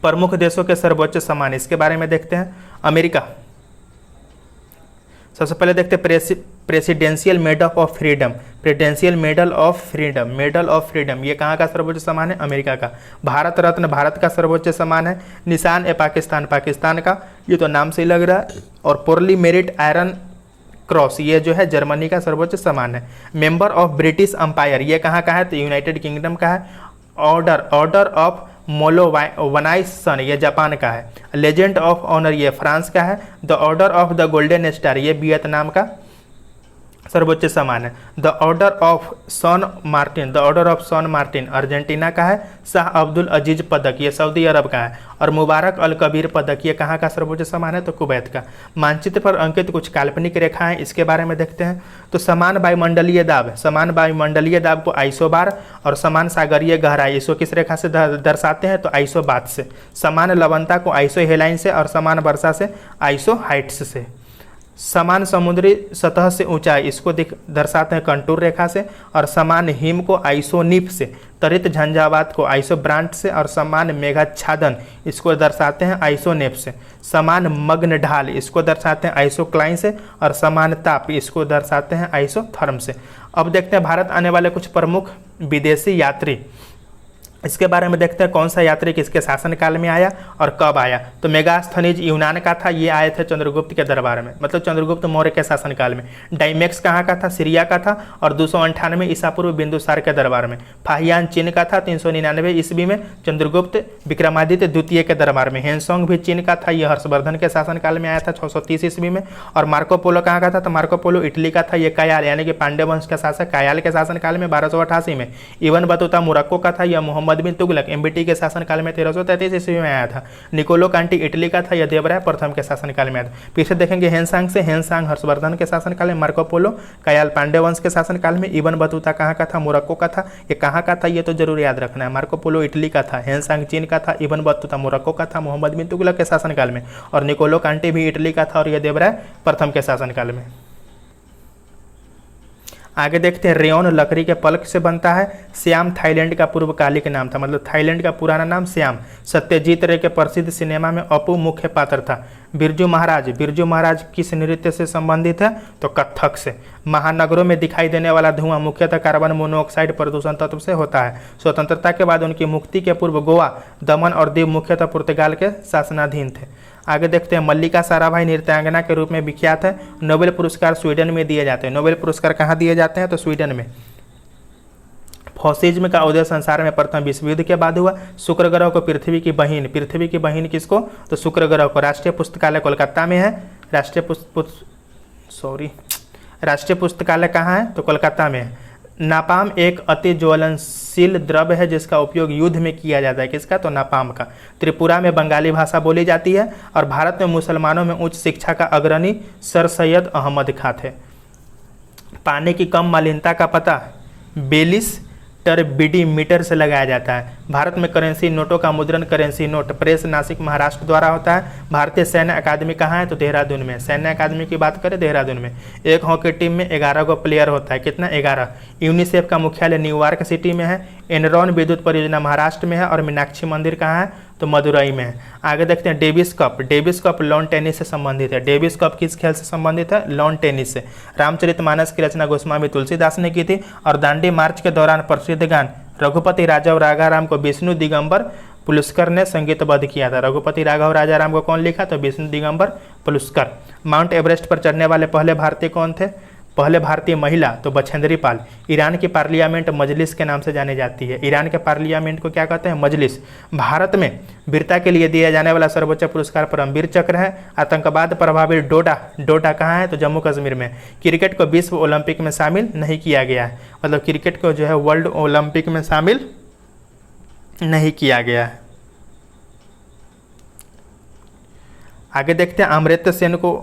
प्रमुख देशों के सर्वोच्च सम्मान इसके बारे में देखते हैं। अमेरिका सबसे पहले देखते हैं presidential medal of freedom. Presidential medal of freedom. Medal of freedom ये कहाँ का सर्वोच्च सम्मान है? अमेरिका का। भारत रत्न भारत का सर्वोच्च सम्मान है। निशान ए पाकिस्तान पाकिस्तान का, ये तो नाम से ही लग रहा है। और पोरली मेरिट आयरन क्रॉस ये जो है जर्मनी का सर्वोच्च सम्मान है। मेंबर ऑफ ब्रिटिश अंपायर ये कहाँ का है? तो यूनाइटेड किंगडम का है। ऑर्डर ऑफ मोलोवानाइसन ये जापान का है। लेजेंड ऑफ ऑनर ये फ्रांस का है। The order of the golden star ये वियतनाम का सर्वोच्च सम्मान है। The order of San Martin Argentina का है। शाह अब्दुल अजीज पदक ये सऊदी अरब का है। और मुबारक अल कबीर पदक ये कहाँ का सर्वोच्च सम्मान है? तो कुवैत का। मानचित्र पर अंकित कुछ काल्पनिक रेखाएं इसके बारे में देखते हैं। तो समान वायुमंडलीय दाब को आइसोबार और समान सागरीय गहराई इसको किस रेखा से दर्शाते हैं? तो आइसोबात से। समान लवणता को आइसोहेलाइन से और समान वर्षा से आइसोहाइट्स से। समान समुद्री सतह से ऊंचाई इसको दर्शाते हैं कंटूर रेखा से, और समान हिम को आइसोनिफ से, त्वरित झंझावात को आइसोब्रांट से, और समान मेघाच्छादन इसको दर्शाते हैं आइसोनेप से, समान मग्न ढाल इसको दर्शाते हैं आइसोक्लाइन से, और समान ताप इसको दर्शाते हैं आइसोथर्म से। अब देखते हैं भारत आने वाले कुछ प्रमुख विदेशी यात्री, इसके बारे में देखते हैं कौन सा यात्री किसके शासनकाल में आया और कब आया। तो मेगास्थनीज यूनान का था, ये आए थे चंद्रगुप्त के दरबार में, मतलब चंद्रगुप्त मौर्य के शासनकाल में। डाइमेक्स कहाँ का था, सीरिया का था, और 298 ईसा पूर्व बिंदुसार के दरबार में। फाहियान चीन का था, 399 ईस्वी में चंद्रगुप्त विक्रमादित्य द्वितीय के दरबार में। हेनसोंग भी चीन का था, यह हर्षवर्धन के शासनकाल में आया था 630 ईस्वी में। और मार्को पोलो कहाँ का था, तो मार्को पोलो इटली का था, ये कायाल यानी कि पांड्य वंश का शासक कायाल के शासनकाल में 1288 में। इबन बतूता मोरक्को का था, यह मोहम्मद बिन तुगलक एमबीटी के शासनकाल में 1333 ईस्वी में आया था। निकोलो कांटी इटली का था, यह देवराय प्रथम के शासनकाल में आया था। पीछे देखेंगे हेनसांग से, हेनसांग हर्षवर्धन के शासनकाल में, मार्को पोलो कायाल पांड्य वंश के शासनकाल में। इबन बतूता कहाँ का था, मोरक्को का था, ये कहाँ का था ये तो जरूर याद रखना है। मार्को पोलो इटली का था, हेनसांग चीन का था, इबन बतूता मोरक्को का था मोहम्मद बिन तुगलक के शासनकाल में, और निकोलो कांटी भी इटली का था और यह देवराय प्रथम के शासनकाल में। आगे देखते हैं रेयन लकड़ी के पल्प से बनता है। श्याम थाईलैंड का पूर्वकालिक नाम था, मतलब थाईलैंड का पुराना नाम श्याम। सत्यजीत रे के प्रसिद्ध सिनेमा में अपू मुख्य पात्र था। बिरजू महाराज किस नृत्य से संबंधित है, तो कथक से। महानगरों में दिखाई देने वाला धुआं मुख्यतः कार्बन मोनोऑक्साइड प्रदूषण तत्व से होता है। स्वतंत्रता के बाद उनकी मुक्ति के पूर्व गोवा, दमन और दीव मुख्यतः पुर्तगाल के शासनाधीन थे। आगे देखते हैं मल्लिका साराभाई नृत्यांगना के रूप में विख्यात है। नोबेल पुरस्कार स्वीडन में दिए जाते हैं। नोबेल पुरस्कार कहाँ दिए जाते हैं, तो स्वीडन में। फॉसिज्म का उदय संसार में प्रथम विश्व युद्ध के बाद हुआ। शुक्र ग्रह को पृथ्वी की बहिन किसको, तो शुक्र ग्रह को। राष्ट्रीय पुस्तकालय कोलकाता में है। राष्ट्रीय पुस्तकालय कहाँ है, तो कोलकाता में है। नापाम एक अति ज्वलनशील द्रव्य है जिसका उपयोग युद्ध में किया जाता है, किसका, तो नापाम का। त्रिपुरा में बंगाली भाषा बोली जाती है, और भारत में मुसलमानों में उच्च शिक्षा का अग्रणी सर सैयद अहमद खां थे। पानी की कम मलिनता का पता 42 टर्बिडी मीटर से लगाया जाता है। भारत में करेंसी नोटों का मुद्रण currency note press Nashik Maharashtra द्वारा होता है। भारतीय सैन्य अकादमी कहाँ है, तो देहरादून में। सैन्य अकादमी की बात करें देहरादून में। एक हॉकी टीम में 11 गो प्लेयर होता है, कितना, 11। यूनिसेफ का मुख्यालय न्यूयॉर्क सिटी में है। एनरॉन विद्युत परियोजना महाराष्ट्र में है, और मीनाक्षी मंदिर कहाँ है, तो मदुरई में है। आगे देखते हैं डेविस कप लॉन टेनिस से संबंधित है। डेविस कप किस खेल से संबंधित है, लॉन टेनिस से। रामचरितमानस की रचना गोस्वामी तुलसीदास ने की थी, और दांडी मार्च के दौरान प्रसिद्ध गान रघुपति राघव राजाराम को विष्णु दिगंबर पुलस्कर ने संगीतबद्ध किया था। रघुपति राघव राजाराम को कौन लिखा, तो विष्णु दिगंबर पुलस्कर। माउंट एवरेस्ट पर चढ़ने वाले पहले भारतीय कौन थे, पहले भारतीय महिला, तो बछेंद्री पाल। ईरान की पार्लियामेंट मजलिस के नाम से जानी जाती है। ईरान के पार्लियामेंट को क्या कहते हैं, मजलिस। भारत में वीरता के लिए दिया जाने वाला सर्वोच्च पुरस्कार परमवीर चक्र है। आतंकवाद प्रभावित डोडा कहाँ है, तो जम्मू कश्मीर में। क्रिकेट को विश्व ओलंपिक में शामिल नहीं किया गया है, मतलब क्रिकेट को जो है वर्ल्ड ओलंपिक में शामिल नहीं किया गया है। आगे देखते हैं अमर्त्य सेन को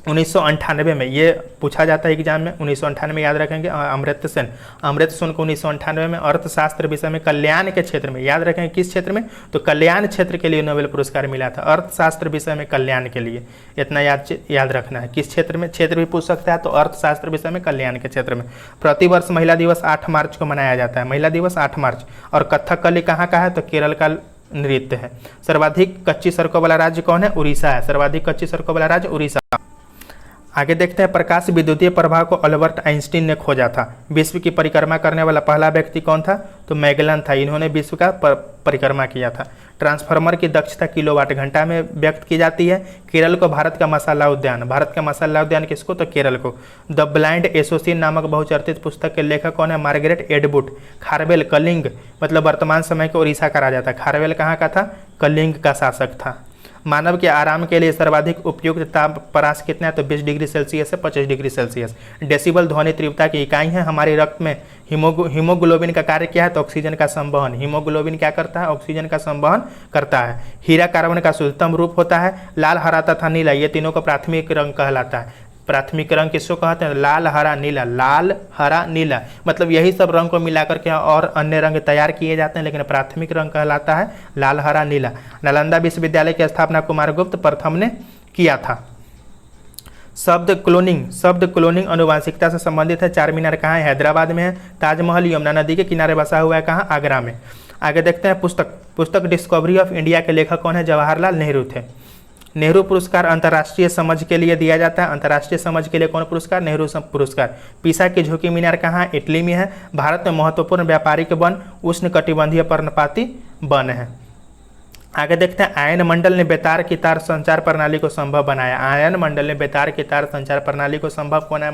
1998 में, ये पूछा जाता है एग्जाम में, 1998 याद रखेंगे। अमर्त्य सेन को 1998 में अर्थशास्त्र विषय में कल्याण के क्षेत्र में, याद रखेंगे किस क्षेत्र में, तो कल्याण क्षेत्र के लिए नोबेल पुरस्कार मिला था। अर्थशास्त्र विषय में कल्याण के लिए, इतना याद रखना है। किस क्षेत्र में, क्षेत्र भी पूछ सकता है, तो अर्थशास्त्र विषय में कल्याण के क्षेत्र में। प्रतिवर्ष महिला दिवस 8 मार्च को मनाया जाता है। महिला दिवस 8 मार्च। और कथकली कहाँ का है, तो केरल का नृत्य है। सर्वाधिक कच्ची सड़कों वाला राज्य कौन है, उड़ीसा है। सर्वाधिक कच्ची सड़कों वाला राज्य उड़ीसा। आगे देखते हैं प्रकाश विद्युतीय प्रभाव को अल्बर्ट आइंस्टीन ने खोजा था। विश्व की परिक्रमा करने वाला पहला व्यक्ति कौन था, तो मैगलन था। इन्होंने विश्व का परिक्रमा किया था। ट्रांसफार्मर की दक्षता किलोवाट घंटा में व्यक्त की जाती है। केरल को भारत का मसाला उद्यान किसको, तो केरल को। द ब्लाइंड एसोसिएशन नामक बहुचर्चित पुस्तक के लेखक कौन है, मार्गरेट एटवुड। खारवेल कलिंग, मतलब वर्तमान समय के उड़ीसा का राजा था। खारवेल कहाँ का था, कलिंग का शासक था। मानव के आराम के लिए सर्वाधिक उपयुक्त तापमान कितना है, तो 20 डिग्री सेल्सियस से 25 डिग्री सेल्सियस। डेसिबल ध्वनि तीव्रता की इकाई है। हमारे रक्त में हीमोग्लोबिन का कार्य क्या है, तो ऑक्सीजन का संवहन। हीमोग्लोबिन क्या करता है, ऑक्सीजन का संवहन करता है। हीरा कार्बन का शुद्धतम रूप होता है। लाल, हरा तथा नीला, ये तीनों को प्राथमिक रंग कहलाता है। प्राथमिक रंग किसको कहते हैं, लाल, हरा, नीला। लाल, हरा, नीला, मतलब यही सब रंग को मिलाकर के और अन्य रंग तैयार किए जाते हैं, लेकिन प्राथमिक रंग कहलाता है लाल, हरा, नीला। नालंदा विश्वविद्यालय की स्थापना कुमारगुप्त प्रथम ने किया था। शब्द क्लोनिंग आनुवांशिकता से संबंधित है। चार मीनार कहाँ है? हैदराबाद में है। ताजमहल यमुना नदी के किनारे बसा हुआ है, कहाँ? आगरा में। आगे देखते हैं पुस्तक डिस्कवरी ऑफ इंडिया के लेखक कौन है? जवाहरलाल नेहरू थे। नेहरू पुरस्कार अंतर्राष्ट्रीय समझ के लिए दिया जाता है। अंतर्राष्ट्रीय समझ के लिए कौन पुरस्कार? नेहरू पुरस्कार। पीसा की झुकी मीनार कहाँ है? इटली में है। भारत में महत्वपूर्ण व्यापारिक वन उष्णकटिबंधीय पर्णपाती वन है। आगे देखते हैं आयन मंडल ने बेतार की तार संचार प्रणाली को संभव बनाया। आयन मंडल ने बेतार की तार संचार प्रणाली को संभव कौन है?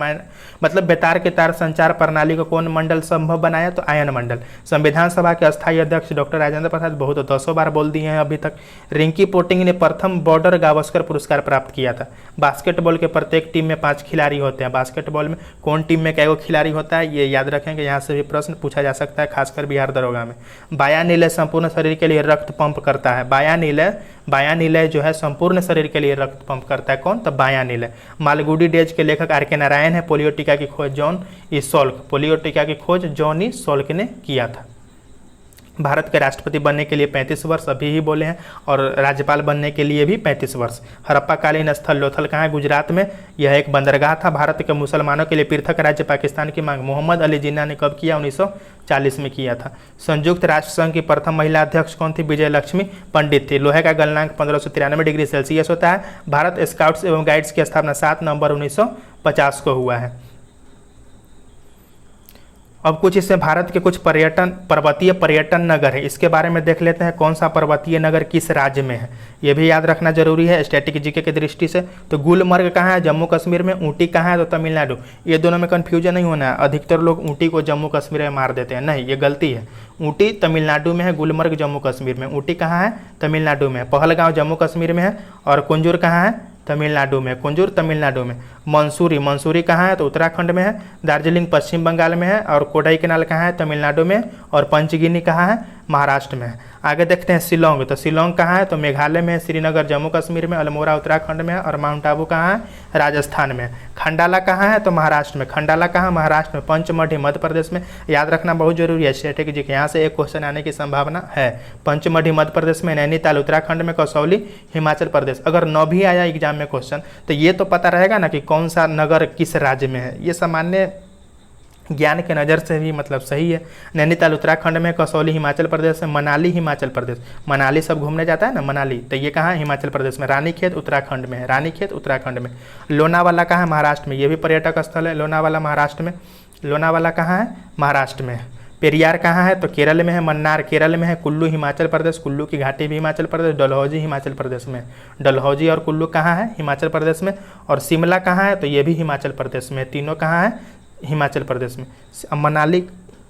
मतलब बेतार की तार संचार प्रणाली को कौन मंडल संभव बनाया? तो आयन मंडल। संविधान सभा के अस्थायी अध्यक्ष डॉक्टर राजेंद्र प्रसाद, बहुत 200 बार बोल दिए हैं अभी तक। रिंकी पोटिंग ने प्रथम बॉर्डर गावस्कर पुरस्कार प्राप्त किया था। बास्केटबॉल के प्रत्येक टीम में 5 खिलाड़ी होते हैं। बास्केटबॉल में कौन टीम में कैगो खिलाड़ी होता है? ये याद रखेंगे, यहाँ से भी प्रश्न पूछा जा सकता है, खासकर बिहार दरोगा में। बायानीलय संपूर्ण शरीर के लिए रक्त पंप करता है। बायानीलय जो है संपूर्ण शरीर के लिए रक्त पंप करता है। कौन? तो बायानीलय। मालगुडी डेज के लेखक आर.के. नारायण है। पोलियो टीका की खोज जॉन ई सॉल्क। पोलियो टीका की खोज जॉन ई सॉल्क ने किया था। भारत के राष्ट्रपति बनने के लिए 35 वर्ष अभी ही बोले हैं, और राज्यपाल बनने के लिए भी 35 वर्ष। हड़प्पाकालीन स्थल लोथल कहाँ है? गुजरात में। यह एक बंदरगाह था। भारत के मुसलमानों के लिए पृथक राज्य पाकिस्तान की मांग मोहम्मद अली जिन्ना ने कब किया? 1940 में किया था। संयुक्त राष्ट्र संघ की प्रथम महिला अध्यक्ष कौन थी? विजय लक्ष्मी पंडित थी। लोहे का गलनांक 1593 डिग्री सेल्सियस होता है। भारत स्काउट्स एवं गाइड्स की स्थापना 7 नवंबर 1950 को हुआ है। अब कुछ इससे भारत के कुछ पर्वतीय पर्यटन नगर है, इसके बारे में देख लेते हैं। कौन सा पर्वतीय नगर किस राज्य में है, ये भी याद रखना जरूरी है स्टैटिक जीके की दृष्टि से। तो गुलमर्ग कहाँ है? जम्मू कश्मीर में। ऊटी कहाँ है? तो तमिलनाडु। ये दोनों में कन्फ्यूजन नहीं होना है। अधिकतर लोग ऊटी को जम्मू कश्मीर में मार देते हैं, नहीं, ये गलती है। ऊटी तमिलनाडु में है, गुलमर्ग जम्मू कश्मीर में। ऊटी कहाँ है? तमिलनाडु में। पहलगांव जम्मू कश्मीर में है, और कुंजूर कहाँ है? तमिलनाडु में। कुंजूर तमिलनाडु में। मंसूरी कहाँ है? तो उत्तराखंड में है। दार्जिलिंग पश्चिम बंगाल में है, और कोडाई कैनाल कहाँ है? तमिलनाडु में। और पंचगिनी कहाँ है? महाराष्ट्र में है। आगे देखते हैं शिलोंग। तो शिलोंग कहाँ है? तो मेघालय में है। श्रीनगर जम्मू कश्मीर में। अल्मोड़ा उत्तराखंड में है, और माउंट आबू कहाँ है? राजस्थान में। खंडाला कहाँ है? तो महाराष्ट्र में। खंडाला कहाँ? महाराष्ट्र में। पंचमढ़ी मध्य प्रदेश में। याद रखना बहुत जरूरी है स्टैटिक जीके, यहाँ से एक क्वेश्चन आने की संभावना है। पंचमढ़ी मध्य प्रदेश में। नैनीताल उत्तराखंड में। कसौली हिमाचल प्रदेश। अगर न भी आया एग्जाम में क्वेश्चन, तो ये तो पता रहेगा ना कि कौन सा नगर किस राज्य में है। ये सामान्य ज्ञान के नज़र से भी मतलब सही है। नैनीताल उत्तराखंड में। कसौली हिमाचल प्रदेश में। मनाली हिमाचल प्रदेश। मनाली सब घूमने जाता है ना, मनाली, तो ये कहाँ है? हिमाचल प्रदेश में। रानीखेत उत्तराखंड में है। रानीखेत उत्तराखंड में। लोनावाला कहाँ है? महाराष्ट्र में। ये भी पर्यटक स्थल है, लोनावाला महाराष्ट्र में। लोनावाला कहाँ है? महाराष्ट्र में। पेरियार कहाँ है? तो केरल में है। मन्नार केरल में है। कुल्लू हिमाचल प्रदेश। कुल्लू की घाटी भी हिमाचल प्रदेश। डलहौजी हिमाचल प्रदेश में। डलहौजी और कुल्लू कहाँ है? हिमाचल प्रदेश में। और शिमला कहाँ है? तो ये भी हिमाचल प्रदेश में। तीनों कहाँ है? हिमाचल प्रदेश में।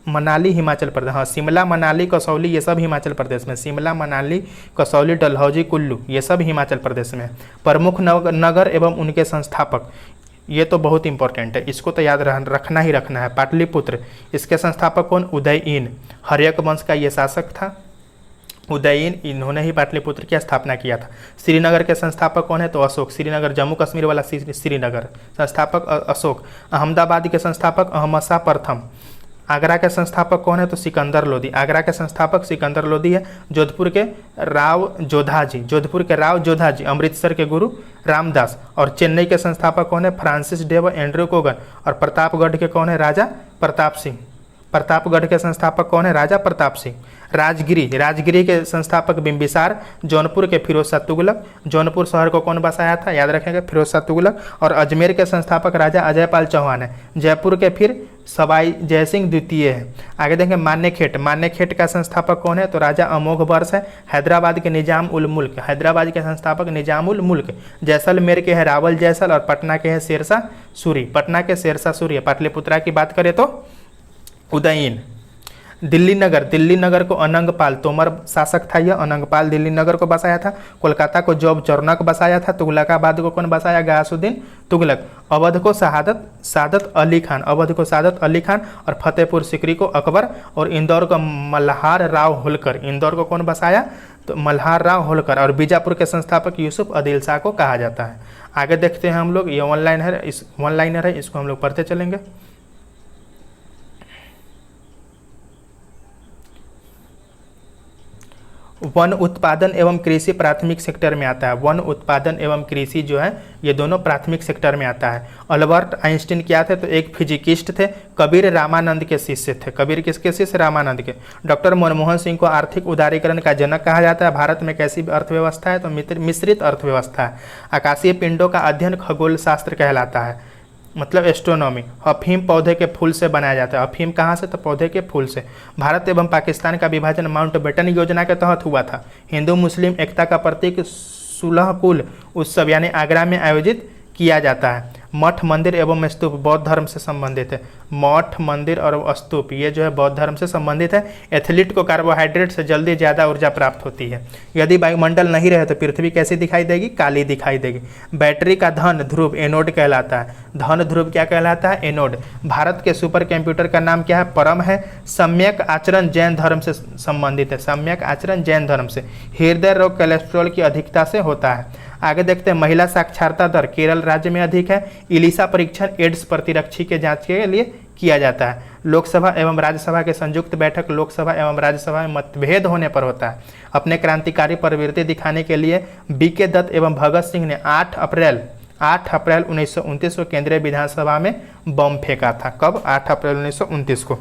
मनाली हिमाचल प्रदेश, हाँ, शिमला मनाली कसौली ये सब हिमाचल प्रदेश में। शिमला मनाली कसौली डलहौजी कुल्लू ये सब हिमाचल प्रदेश में। प्रमुख नगर एवं उनके संस्थापक, ये तो बहुत इंपॉर्टेंट है, इसको तो याद रखना ही रखना है। पाटलिपुत्र, इसके संस्थापक कौन? उदयीन। हर्यक वंश का ये शासक था उदयीन, इन्होंने ही पाटलिपुत्र की स्थापना किया था। श्रीनगर के संस्थापक कौन है? तो अशोक। श्रीनगर जम्मू कश्मीर वाला श्रीनगर, संस्थापक अशोक। अहमदाबाद के संस्थापक अहमद शाह प्रथम। आगरा के संस्थापक कौन है? तो सिकंदर लोदी। आगरा के संस्थापक सिकंदर लोदी है। जोधपुर के राव जोधा जी। अमृतसर के गुरु रामदास। और चेन्नई के संस्थापक कौन है? Francis Dave Andrew Kogan. और प्रतापगढ़ के कौन है? राजा प्रताप सिंह। प्रतापगढ़ के संस्थापक कौन है? राजा प्रताप सिंह। राजगिरी के संस्थापक बिंबिसार। जौनपुर के फिरोज शाह तुगलक। जौनपुर शहर को कौन बसाया था? याद रखेंगे, फिरोज शाह तुगलक। और अजमेर के संस्थापक राजा अजयपाल चौहान है। जयपुर के फिर सवाई जयसिंह द्वितीय है। आगे देखेंगे मान्यखेट का संस्थापक कौन है? तो राजा अमोघ वर्ष है। हैदराबाद के निजाम उल मुल्क। हैदराबाद के संस्थापक निजाम उल मुल्क। जैसलमेर के है रावल जैसल। और पटना के है शेरशाह सूरी। पटना के शेरशाह सूरी। पाटलिपुत्रा की बात करें तो उदयीन। दिल्ली नगर को अनंगपाल तोमर शासक था। यह अनंगपाल दिल्ली नगर को बसाया था। कोलकाता को जॉब चौरनक बसाया था। तुगलकाबाद को कौन बसाया? गयासुद्दीन तुगलक। अवध को सादत अली खान। और फतेहपुर सिकरी को अकबर। और इंदौर को मल्हार राव होलकर। इंदौर को कौन बसाया? तो मल्हार राव होलकर। और बीजापुर के संस्थापक यूसुफ आदिल शाह को कहा जाता है। आगे देखते हैं हम लोग, ये ऑनलाइनर है, इसको हम लोग पढ़ते चलेंगे। वन उत्पादन एवं कृषि प्राथमिक सेक्टर में आता है। वन उत्पादन एवं कृषि जो है ये दोनों प्राथमिक सेक्टर में आता है। अल्बर्ट आइंस्टीन क्या थे? तो एक फिजिकिस्ट थे, कबीर रामानंद के शिष्य थे। कबीर किसके शिष्य? रामानंद के। डॉक्टर मनमोहन सिंह को आर्थिक उदारीकरण का जनक कहा जाता है। भारत में कैसी अर्थव्यवस्था है? तो मिश्रित अर्थव्यवस्था है। आकाशीय पिंडों का अध्ययन खगोल शास्त्र कहलाता है, मतलब एस्ट्रोनॉमी। अफीम पौधे के फूल से बनाया जाता है। अफीम कहाँ से? तो पौधे के फूल से। भारत एवं पाकिस्तान का विभाजन माउंटबेटन योजना के तहत हुआ था। हिंदू मुस्लिम एकता का प्रतीक सुलह कुल उत्सव यानी आगरा में आयोजित किया जाता है। मठ मंदिर एवं स्तूप बौद्ध धर्म से संबंधित है। मठ मंदिर और स्तूप ये जो है बौद्ध धर्म से संबंधित है। एथलीट को कार्बोहाइड्रेट से जल्दी ज़्यादा ऊर्जा प्राप्त होती है। यदि वायुमंडल नहीं रहे तो पृथ्वी कैसी दिखाई देगी? काली दिखाई देगी। बैटरी का धन ध्रुव एनोड कहलाता है। धन ध्रुव क्या कहलाता है? एनोड। भारत के सुपर कंप्यूटर का नाम क्या है? परम है। सम्यक आचरण जैन धर्म से संबंधित है। सम्यक आचरण जैन धर्म से। हृदय रोग कोलेस्ट्रॉल की अधिकता से होता है। आगे देखते हैं, महिला साक्षरता दर केरल राज्य में अधिक है। इलिसा परीक्षण एड्स प्रतिरक्षी के जांच के लिए किया जाता है। लोकसभा एवं राज्यसभा के संयुक्त बैठक लोकसभा एवं राज्यसभा में मतभेद होने पर होता है। अपने क्रांतिकारी प्रवृत्ति दिखाने के लिए बी.के. दत्त एवं भगत सिंह ने 8 अप्रैल 1929 को केंद्रीय विधानसभा में बम फेंका था। कब? 8 अप्रैल 1929 को।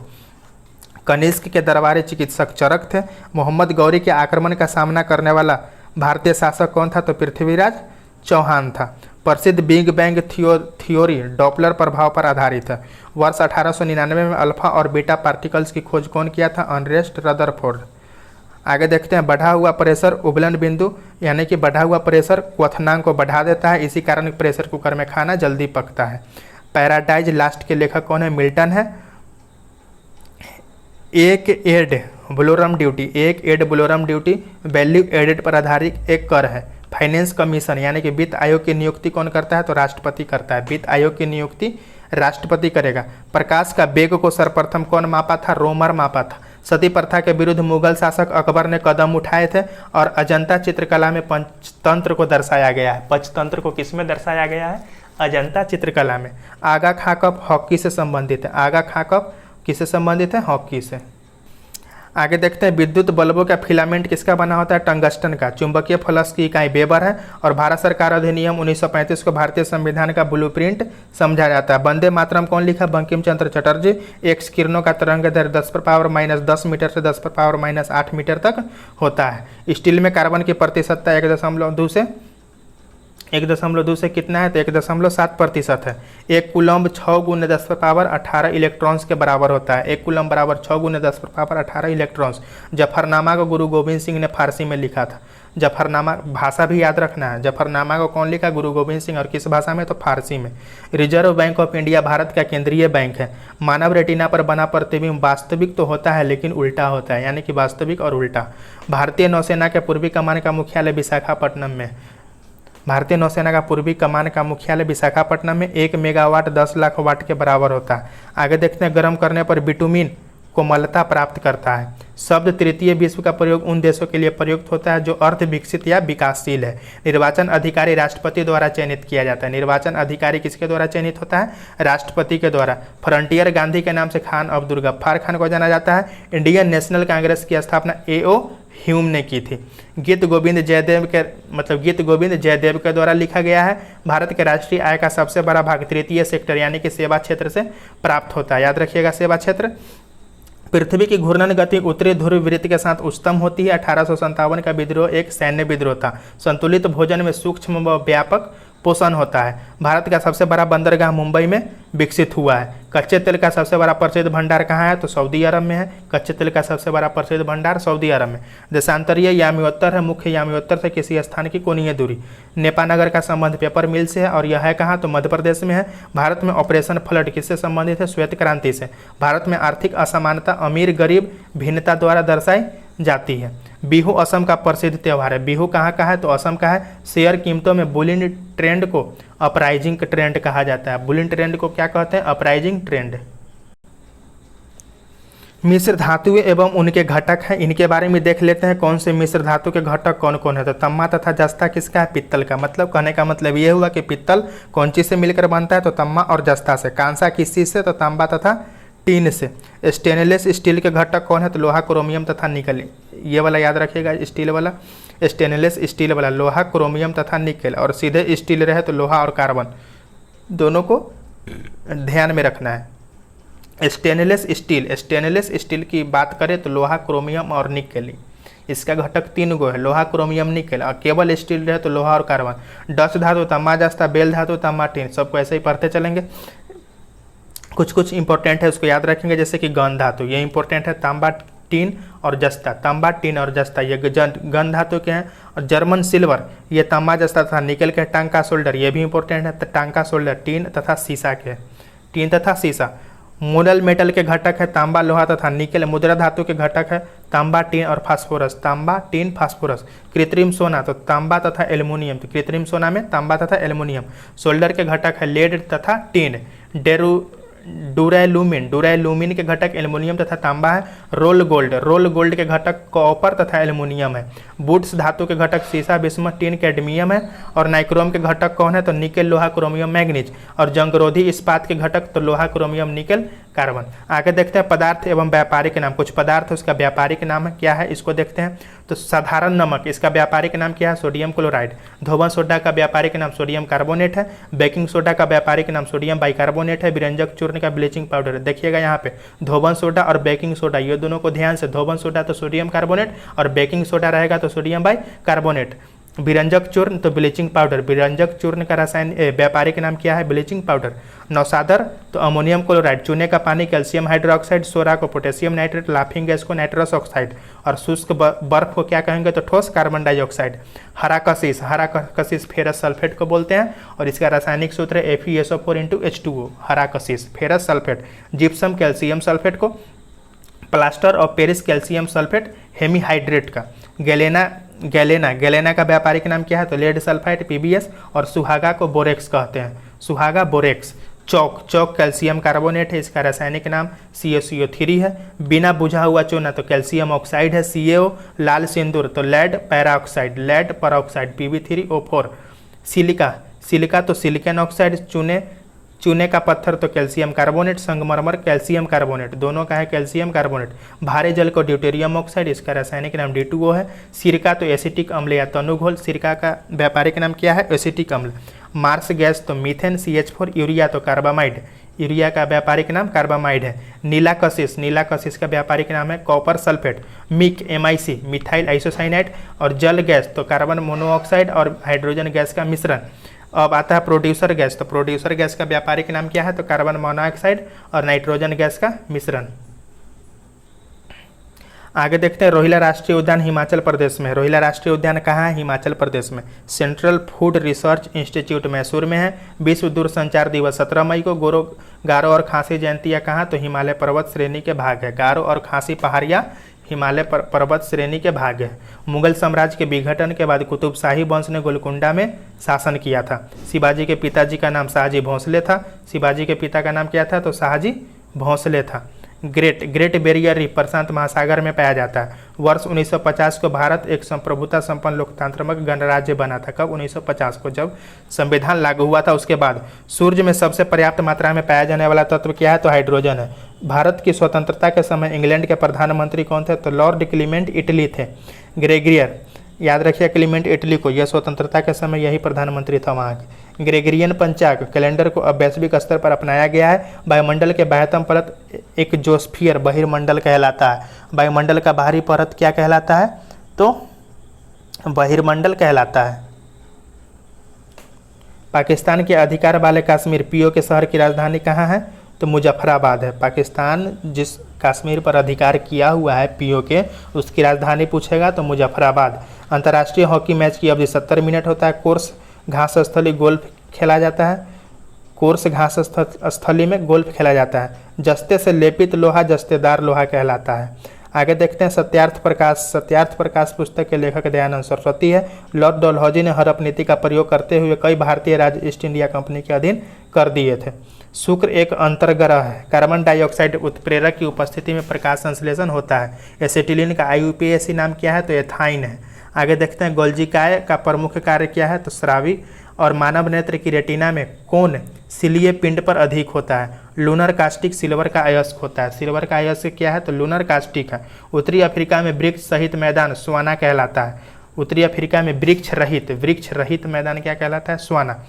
कनिष्क के दरबारी चिकित्सक चरक थे। मोहम्मद गौरी के आक्रमण का सामना करने वाला भारतीय शासक कौन था? तो पृथ्वीराज चौहान था। प्रसिद्ध बिग बैंग थ्योरी डॉपलर प्रभाव पर आधारित है। वर्ष 1899 में अल्फा और बीटा पार्टिकल्स की खोज कौन किया था? Ernest Rutherford. आगे देखते हैं, बढ़ा हुआ प्रेशर उबलन बिंदु यानी कि बढ़ा हुआ प्रेशर क्वथनांक को बढ़ा देता है। इसी कारण प्रेशर कुकर में खाना जल्दी पकता है। पैराडाइज लास्ट के लेखक कौन है? मिल्टन है। एक ad valorem duty value added पर आधारित एक कर है। फाइनेंस कमीशन यानी कि वित्त आयोग की नियुक्ति कौन करता है? तो राष्ट्रपति करता है। वित्त आयोग की नियुक्ति राष्ट्रपति करेगा। प्रकाश का वेग को सर्वप्रथम कौन मापा था? रोमर मापा था। सती प्रथा के विरुद्ध मुगल शासक अकबर ने कदम उठाए थे और अजंता चित्रकला में पंचतंत्र को दर्शाया गया है। पंचतंत्र को किस में दर्शाया गया है? अजंता चित्रकला में। आगा खां कप हॉकी से संबंधित है। आगा खां कप किससे संबंधित है? हॉकी से। आगे देखते हैं, विद्युत बल्बों का फिलामेंट किसका बना होता है? टंगस्टन का। चुंबकीय फ्लक्स की इकाई वेबर है। और भारत सरकार अधिनियम 1935 को भारतीय संविधान का ब्लूप्रिंट समझा जाता है। वंदे मातरम कौन लिखा? बंकिम चंद्र चटर्जी। एक्स किरणों का तरंग दैर्घ्य 10⁻⁻10 मीटर से 10⁻⁻8 मीटर तक होता है। स्टील में कार्बन की प्रतिशतता 1.2 से कितना है? तो 1.7% है। एक कूलम्ब 6 × 10⁻18 इलेक्ट्रॉन्स के बराबर होता है। एक कूलम्ब बराबर 6 × 10⁻18 इलेक्ट्रॉन्स। जफरनामा को गुरु गोविंद सिंह ने फारसी में लिखा था। जफरनामा भाषा भी याद रखना है। जफरनामा को कौन लिखा? गुरु गोविंद सिंह। और किस भाषा में? तो फारसी में। Reserve bank of India Bharat का केंद्रीय बैंक है। मानव रेटिना पर बना प्रतिबिंब वास्तविक तो होता है लेकिन उल्टा होता है, यानी कि वास्तविक और उल्टा। भारतीय नौसेना के पूर्वी कमान का मुख्यालय विशाखापट्टनम में। भारतीय नौसेना का पूर्वी कमान का मुख्यालय विशाखापट्टनम में। 1 मेगावाट 10 लाख वाट के बराबर होता है। आगे देखते हैं, गर्म करने पर बिटुमिन कोमलता प्राप्त करता है। शब्द तृतीय विश्व का प्रयोग उन देशों के लिए प्रयुक्त होता है जो अर्ध विकसित या विकासशील है। निर्वाचन अधिकारी राष्ट्रपति द्वारा चयनित किया जाता है। निर्वाचन अधिकारी किसके द्वारा चयनित होता है? राष्ट्रपति के द्वारा। फ्रंटियर गांधी के नाम से खान अब्दुल गफ्फार खान को जाना जाता है। इंडियन नेशनल कांग्रेस की स्थापना A.O. ह्यूम ने की थी। गीत गोविंद जयदेव के द्वारा लिखा गया है। भारत के राष्ट्रीय आय का सबसे बड़ा भाग तृतीय सेक्टर यानी कि सेवा क्षेत्र से प्राप्त होता है। याद रखिएगा, सेवा क्षेत्र। पृथ्वी की घूर्णन गति उत्तरी ध्रुव वृत्त के साथ उच्चतम होती है। 1857 का विद्रोह एक सैन्य विद्रोह था। संतुलित भोजन में सूक्ष्म व व्यापक पोषण होता है। भारत का सबसे बड़ा बंदरगाह मुंबई में विकसित हुआ है। कच्चे तेल का सबसे बड़ा प्रसिद्ध भंडार कहाँ है? तो सऊदी अरब में है। कच्चे तेल का सबसे बड़ा प्रसिद्ध भंडार सऊदी अरब में। देशांतरीय यामियोत्तर है। मुख्य यामियोत्तर से किसी स्थान की कोणीय दूरी। नेपानगर का संबंध पेपर मिल से है और यह है कहाँ? तो मध्य प्रदेश में है। भारत में ऑपरेशन फ्लड किससे संबंधित है? श्वेत क्रांति से। भारत में आर्थिक असमानता अमीर गरीब भिन्नता द्वारा दर्शाई जाती है। बिहू असम का प्रसिद्ध त्यौहार है। बिहू कहाँ का है? तो असम का है। शेयर कीमतों में बुलियन ट्रेंड को अपराइजिंग ट्रेंड कहा जाता है। बुलियन ट्रेंड को क्या कहते हैं? Uprising trend. मिश्र धातुएं एवं उनके घटक हैं, इनके बारे में देख लेते हैं। कौन से मिश्र धातु के घटक कौन कौन है? तो तम्मा तथा जस्ता किसका है? पित्तल का। मतलब कहने का मतलब ये हुआ कि पित्तल कौन चीज़ से मिलकर बनता है? तो तम्मा और जस्ता से। कांसा किस चीज़ से? तो तांबा तथा टीन से। स्टेनलेस स्टील के घटक कौन है? तो लोहा, क्रोमियम तथा निकल। ये वाला याद रखिएगा, स्टील वाला, स्टेनलेस स्टील वाला लोहा, क्रोमियम तथा निकल। और सीधे स्टील रहे तो लोहा और कार्बन, दोनों को ध्यान में रखना है। स्टेनलेस स्टील की बात करें तो लोहा, क्रोमियम और निकल, इसका घटक 3 गो है, लोहा, क्रोमियम, निकल। और केवल स्टील रहे तो लोहा और कार्बन। डच धातु, तांबा, जस्ता, बेल धातु, तांबा, टीन, सबको ऐसे ही पढ़ते चलेंगे। कुछ इंपॉर्टेंट है उसको याद रखेंगे, जैसे कि गन धातु, ये इंपॉर्टेंट है, तांबा, टीन और जस्ता, तांबा, टीन और जस्ता, ये गन धातु के हैं। और जर्मन सिल्वर, ये तांबा, जस्ता तथा निकल के। टांका सोल्डर, ये भी इंपॉर्टेंट है, तो टांका सोल्डर टीन तथा सीसा के, टीन तथा सीसा। मोडल मेटल के घटक है तांबा, लोहा तथा निकल। मुद्रा धातु के घटक है तांबा, टीन और फास्फोरस, तांबा, टीन, फास्फोरस। कृत्रिम सोना तो तांबा तथा एल्युमिनियम, तो कृत्रिम सोना में तांबा तथा एल्युमिनियम। सोल्डर के घटक है लेड तथा टीन। डुरालुमिन के घटक एल्युमिनियम तथा तांबा है। रोल गोल्ड के घटक कॉपर तथा एल्युमिनियम है। वुड्स धातु के घटक सीसा, बिस्मथ, टीन, कैडमियम है। और नाइक्रोम के घटक कौन है? तो निकल, लोहा, क्रोमियम, मैग्नीज। और जंगरोधी इस्पात के घटक तो लोहा, क्रोमियम, निकल, कार्बन। आगे देखते हैं पदार्थ एवं व्यापारिक नाम। कुछ पदार्थ है, उसका व्यापारिक नाम है क्या है, इसको देखते हैं। तो साधारण नमक, इसका व्यापारिक नाम क्या है? Sodium chloride. धोबन सोडा का व्यापारिक नाम सोडियम कार्बोनेट है। बेकिंग सोडा का व्यापारिक नाम सोडियम बाइकार्बोनेट है। व्यंजक चूर्ण का ब्लीचिंग पाउडर है। देखिएगा यहाँ पे धोबन सोडा और बेकिंग सोडा, ये दोनों को ध्यान से, धोबन सोडा तो सोडियम कार्बोनेट और बेकिंग सोडा रहेगा तो सोडियम बाइकार्बोनेट। विरंजक चूर्ण तो ब्लीचिंग पाउडर, विरंजक चूर्ण का रासायनिक व्यापारिक नाम क्या है? Bleaching powder. नौसादर तो अमोनियम क्लोराइड। चूने का पानी कैल्शियम हाइड्रोक्साइड। सोरा को पोटेशियम नाइट्रेट। लाफिंग गैस को नाइट्रस ऑक्साइड। और शुष्क बर्फ को क्या कहेंगे? तो ठोस कार्बन डाइऑक्साइड। हरा कशिश फेरस सल्फेट को बोलते हैं और इसका रासायनिक सूत्र है FeSO4 हरा कशिश, ferrous sulphate. Gypsum calcium sulphate को। Plaster of Paris calcium sulphate hemihydrate का। गैलेना का व्यापारिक नाम क्या है? तो लेड सल्फाइड PbS। और सुहागा को बोरेक्स कहते हैं, सुहागा, बोरेक्स। चौक कैल्शियम कार्बोनेट है, इसका रासायनिक नाम CaCO3 है। बिना बुझा हुआ चूना तो कैल्शियम ऑक्साइड है CaO। लाल सिंदूर तो लेड पैराऑक्साइड Pb3O4। सिलिका तो सिलिकन ऑक्साइड। चूने का पत्थर तो कैल्शियम कार्बोनेट। संगमरमर कैल्शियम कार्बोनेट, दोनों का है कैल्शियम कार्बोनेट। भारे जल को ड्यूटेरियम ऑक्साइड, इसका रासायनिक नाम D2O है। सिरका तो एसिटिक अम्ल या तनुघोल, सिरका का व्यापारिक नाम क्या है? एसिटिक अम्ल। मार्स गैस तो मीथेन CH4। यूरिया तो कार्बामाइड, यूरिया का व्यापारिक नाम कार्बामाइड है। नीला कशिश का व्यापारिक नाम है copper sulphate. MIC methyl isocyanide. और जल गैस तो कार्बन मोनोऑक्साइड और हाइड्रोजन गैस का मिश्रण। अब आता है प्रोड्यूसर गैस, तो प्रोड्यूसर गैस का व्यापारिक नाम क्या है? तो कार्बन मोनोऑक्साइड और नाइट्रोजन गैस का मिश्रण। आगे देखते हैं रोहिला राष्ट्रीय उद्यान हिमाचल प्रदेश में। रोहिला राष्ट्रीय उद्यान कहाँ है? हिमाचल प्रदेश में। Central food research institute Mysore में है। विश्व दूरसंचार दिवस 17 मई को। गारो और खासी जयंतियाँ कहाँ? तो हिमालय पर्वत श्रेणी के भाग है। गारो और खासी पहाड़ियाँ हिमालय पर्वत श्रेणी के भाग है। मुगल साम्राज्य के विघटन के बाद कुतुब शाही वंश ने गोलकुंडा में शासन किया था। शिवाजी के पिताजी का नाम शाहजी भोंसले था। शिवाजी के पिता का नाम क्या था? तो शाहजी भोंसले था। ग्रेट बैरियर रीफ प्रशांत महासागर में पाया जाता है। वर्ष 1950 को भारत एक संप्रभुता संपन्न लोकतंत्रात्मक गणराज्य बना था। कब? 1950 को, जब संविधान लागू हुआ था उसके बाद। सूर्य में सबसे पर्याप्त मात्रा में पाया जाने वाला तत्व क्या है? तो हाइड्रोजन है। भारत की स्वतंत्रता के समय इंग्लैंड के प्रधानमंत्री कौन थे? तो लॉर्ड क्लीमेंट इटली थे। ग्रेगरियर, याद रखिए क्लीमेंट इटली को, यह स्वतंत्रता के समय यही प्रधानमंत्री था वहाँ के। ग्रेगरियन पंचांग कैलेंडर को अब वैश्विक स्तर पर अपनाया गया है। वायुमंडल के बाह्यतम परत एक जोस्फियर बहिर्मंडल कहलाता है। वायुमंडल का बाहरी परत क्या कहलाता है? तो बहिर्मंडल कहलाता है। पाकिस्तान के अधिकार वाले कश्मीर PO के शहर की राजधानी कहाँ है? तो मुजफ्फराबाद है। पाकिस्तान जिस कश्मीर पर अधिकार किया हुआ है PO के, उसकी राजधानी पूछेगा तो मुजफ्फराबाद। अंतर्राष्ट्रीय हॉकी मैच की अवधि 70 मिनट होता है। कोर्स घास स्थली गोल्फ खेला जाता है। कोर्स घास स्थली में गोल्फ खेला जाता है। जस्ते से लेपित लोहा जस्तेदार लोहा कहलाता है। आगे देखते हैं सत्यार्थ प्रकाश पुस्तक के लेखक दयानंद सरस्वती है। लॉर्ड डलहौजी ने हड़प नीति का प्रयोग करते हुए कई भारतीय राज्य ईस्ट इंडिया कंपनी के अधीन कर दिए थे। शुक्र एक अंतर्ग्रह है। कार्बन डाइऑक्साइड उत्प्रेरक की उपस्थिति में प्रकाश संश्लेषण होता है। एसिटिलीन का IUPAC नाम क्या है? तो एथाइन है। आगे देखते हैं गोल्जी काय का प्रमुख कार्य क्या है? तो स्रावी और मानव नेत्र की रेटिना में कौन सिलीय पिंड पर अधिक होता है? लूनर कास्टिक सिल्वर का अयस्क होता है। सिल्वर का अयस्क क्या है? तो लूनर कास्टिक है। उत्तरी अफ्रीका में वृक्ष सहित मैदान स्वाना कहलाता है। उत्तरी अफ्रीका में वृक्ष रहित मैदान क्या कहलाता है? स्वाना।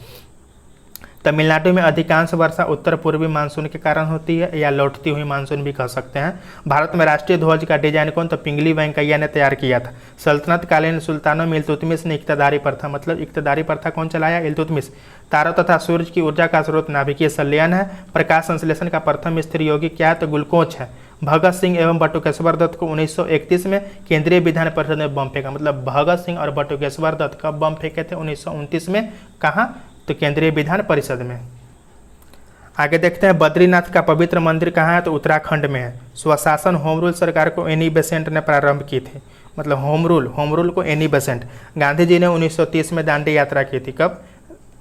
तमिलनाडु में अधिकांश वर्षा उत्तर पूर्वी मानसून के कारण होती है या लौटती हुई मानसून भी कह सकते हैं। भारत में राष्ट्रीय ध्वज का डिजाइन कौन? तो पिंगली वेंकैया ने तैयार किया था। सल्तनत कालीन सुल्तानों में इल्तुतमिश ने इक्तदारी प्रथा, मतलब इक्तदारी प्रथा कौन चलाया? इल्तुतमिश। तारों तथा सूर्य की ऊर्जा का स्रोत नाभिकीय संलयन है। प्रकाश संश्लेषण का प्रथम स्थिर यौगिक क्या है? तो ग्लूकोज है। भगत सिंह एवं बटुकेश्वर दत्त को 1931 में केंद्रीय विधान परिषद में बम फेंका, मतलब भगत सिंह और बटुकेश्वर दत्त कब बम फेंके थे? 1929 में। कहाँ? तो केंद्रीय विधान परिषद में। आगे देखते हैं बद्रीनाथ का पवित्र मंदिर कहाँ है? तो उत्तराखंड में है। स्वशासन होम रूल सरकार को एनी बेसेंट ने प्रारंभ की थी, मतलब होम रूल को एनी बेसेंट। गांधी जी ने 1930 में दांडी यात्रा की थी। कब?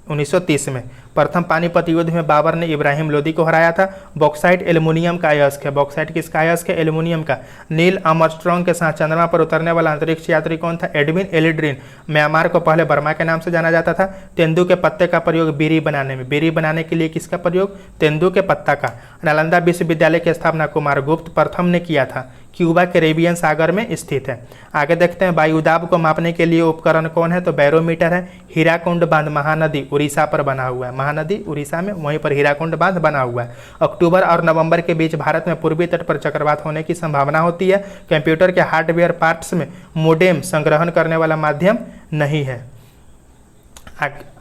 1930 में। प्रथम पानीपत युद्ध में बाबर ने इब्राहिम लोदी को हराया था। बॉक्साइट एल्युमिनियम का अयस्क है। बॉक्साइट किसका अयस्क है? एल्युमिनियम का। नील आर्मस्ट्रांग के साथ चंद्रमा पर उतरने वाला अंतरिक्ष यात्री कौन था? Edwin Aldrin. म्यांमार को पहले बर्मा के नाम से जाना जाता था। तेंदू के पत्ते का प्रयोग बीड़ी बनाने में। बीड़ी बनाने के लिए किसका प्रयोग? तेंदू के पत्ता का। नालंदा विश्वविद्यालय की स्थापना कुमारगुप्त प्रथम ने किया था। क्यूबा कैरेबियन सागर में स्थित है। आगे देखते हैं वायुदाब को मापने के लिए उपकरण कौन है? तो बैरोमीटर है। हीराकुंड बांध महानदी उड़ीसा पर बना हुआ है। महानदी उड़ीसा में, वहीं पर हीराकुंड बांध बना हुआ है। अक्टूबर और नवंबर के बीच भारत में पूर्वी तट पर चक्रवात होने की संभावना होती है। कंप्यूटर के हार्डवेयर पार्ट्स में मोडेम संग्रहण करने वाला माध्यम नहीं है।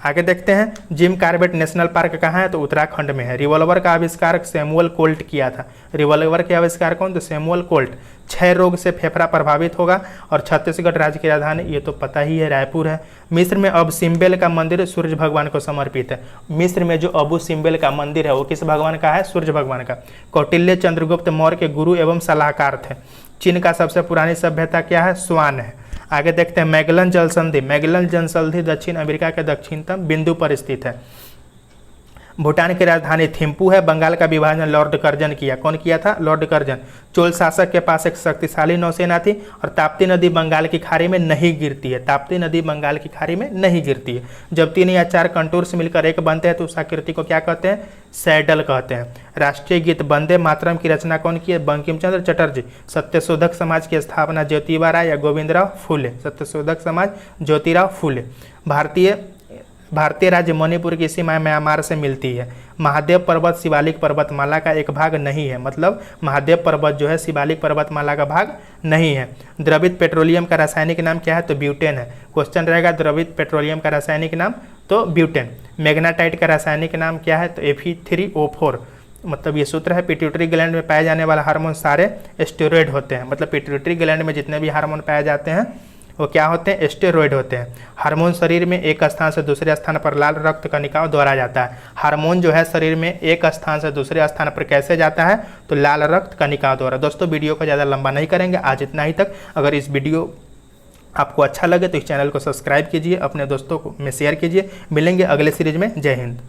आगे देखते हैं जिम कॉर्बेट नेशनल पार्क कहाँ है? तो उत्तराखंड में है। रिवॉल्वर का आविष्कार सैमुअल कोल्ट किया था। रिवॉल्वर के आविष्कार कौन? तो सैमुअल कोल्ट। क्षय रोग से फेफड़ा प्रभावित होगा और छत्तीसगढ़ राज्य की राजधानी ये तो पता ही है, रायपुर है। मिस्र में अब सिम्बेल का मंदिर सूर्य भगवान को समर्पित है। मिस्र में जो अबू सिम्बेल का मंदिर है वो किस भगवान का है? सूर्य भगवान का। कौटिल्य चंद्रगुप्त मौर्य के गुरु एवं सलाहकार थे। चीन का सबसे पुरानी सभ्यता क्या है? स्वान है। आगे देखते हैं मैगलन जल संधि। मैगलन जल संधि दक्षिण अमेरिका के दक्षिणतम बिंदु पर स्थित है। भूटान की राजधानी थिम्पू है। बंगाल का विभाजन लॉर्ड कर्जन किया। कौन किया था? Lord Curzon. चोल शासक के पास एक शक्तिशाली नौसेना थी और ताप्ती नदी बंगाल की खाड़ी में नहीं गिरती है। ताप्ती नदी बंगाल की खाड़ी में नहीं गिरती है। जब 3 या 4 कंटूर्स मिलकर एक बनते हैं तो उस आकृति को क्या कहते हैं? सैडल कहते हैं। राष्ट्रीय गीत वंदे मातरम की रचना कौन की है? बंकिम चंद्र चटर्जी। सत्यशोधक समाज की स्थापना ज्योतिबा राय या गोविंदराव फूले? सत्यशोधक समाज ज्योतिराव फूले। भारतीय राज्य मणिपुर की सीमा म्यांमार से मिलती है। महादेव पर्वत शिवालिक पर्वतमाला का एक भाग नहीं है, मतलब महादेव पर्वत जो है शिवालिक पर्वतमाला का भाग नहीं है। द्रवित पेट्रोलियम का रासायनिक नाम क्या है? तो ब्यूटेन है। क्वेश्चन रहेगा द्रवित पेट्रोलियम का रासायनिक नाम, तो ब्यूटेन। मैग्नेटाइट का रासायनिक नाम क्या है? तो Fe3O4। मतलब ये सूत्र है। पिट्यूटरी ग्लैंड में पाए जाने वाला हार्मोन सारे स्टेरॉइड होते हैं, मतलब पिट्यूटरी ग्लैंड में जितने भी हार्मोन पाए जाते हैं वो क्या होते हैं? स्टेरॉइड होते हैं। हार्मोन शरीर में एक स्थान से दूसरे स्थान पर लाल रक्त कणिकाओं द्वारा जाता है। हार्मोन जो है शरीर में एक स्थान से दूसरे स्थान पर कैसे जाता है? तो लाल रक्त कणिकाओं द्वारा। दोस्तों वीडियो को ज़्यादा लंबा नहीं करेंगे, आज इतना ही तक। अगर इस वीडियो आपको अच्छा लगे तो इस चैनल को सब्सक्राइब कीजिए, अपने दोस्तों को में शेयर कीजिए। मिलेंगे अगले सीरीज में। जय हिंद।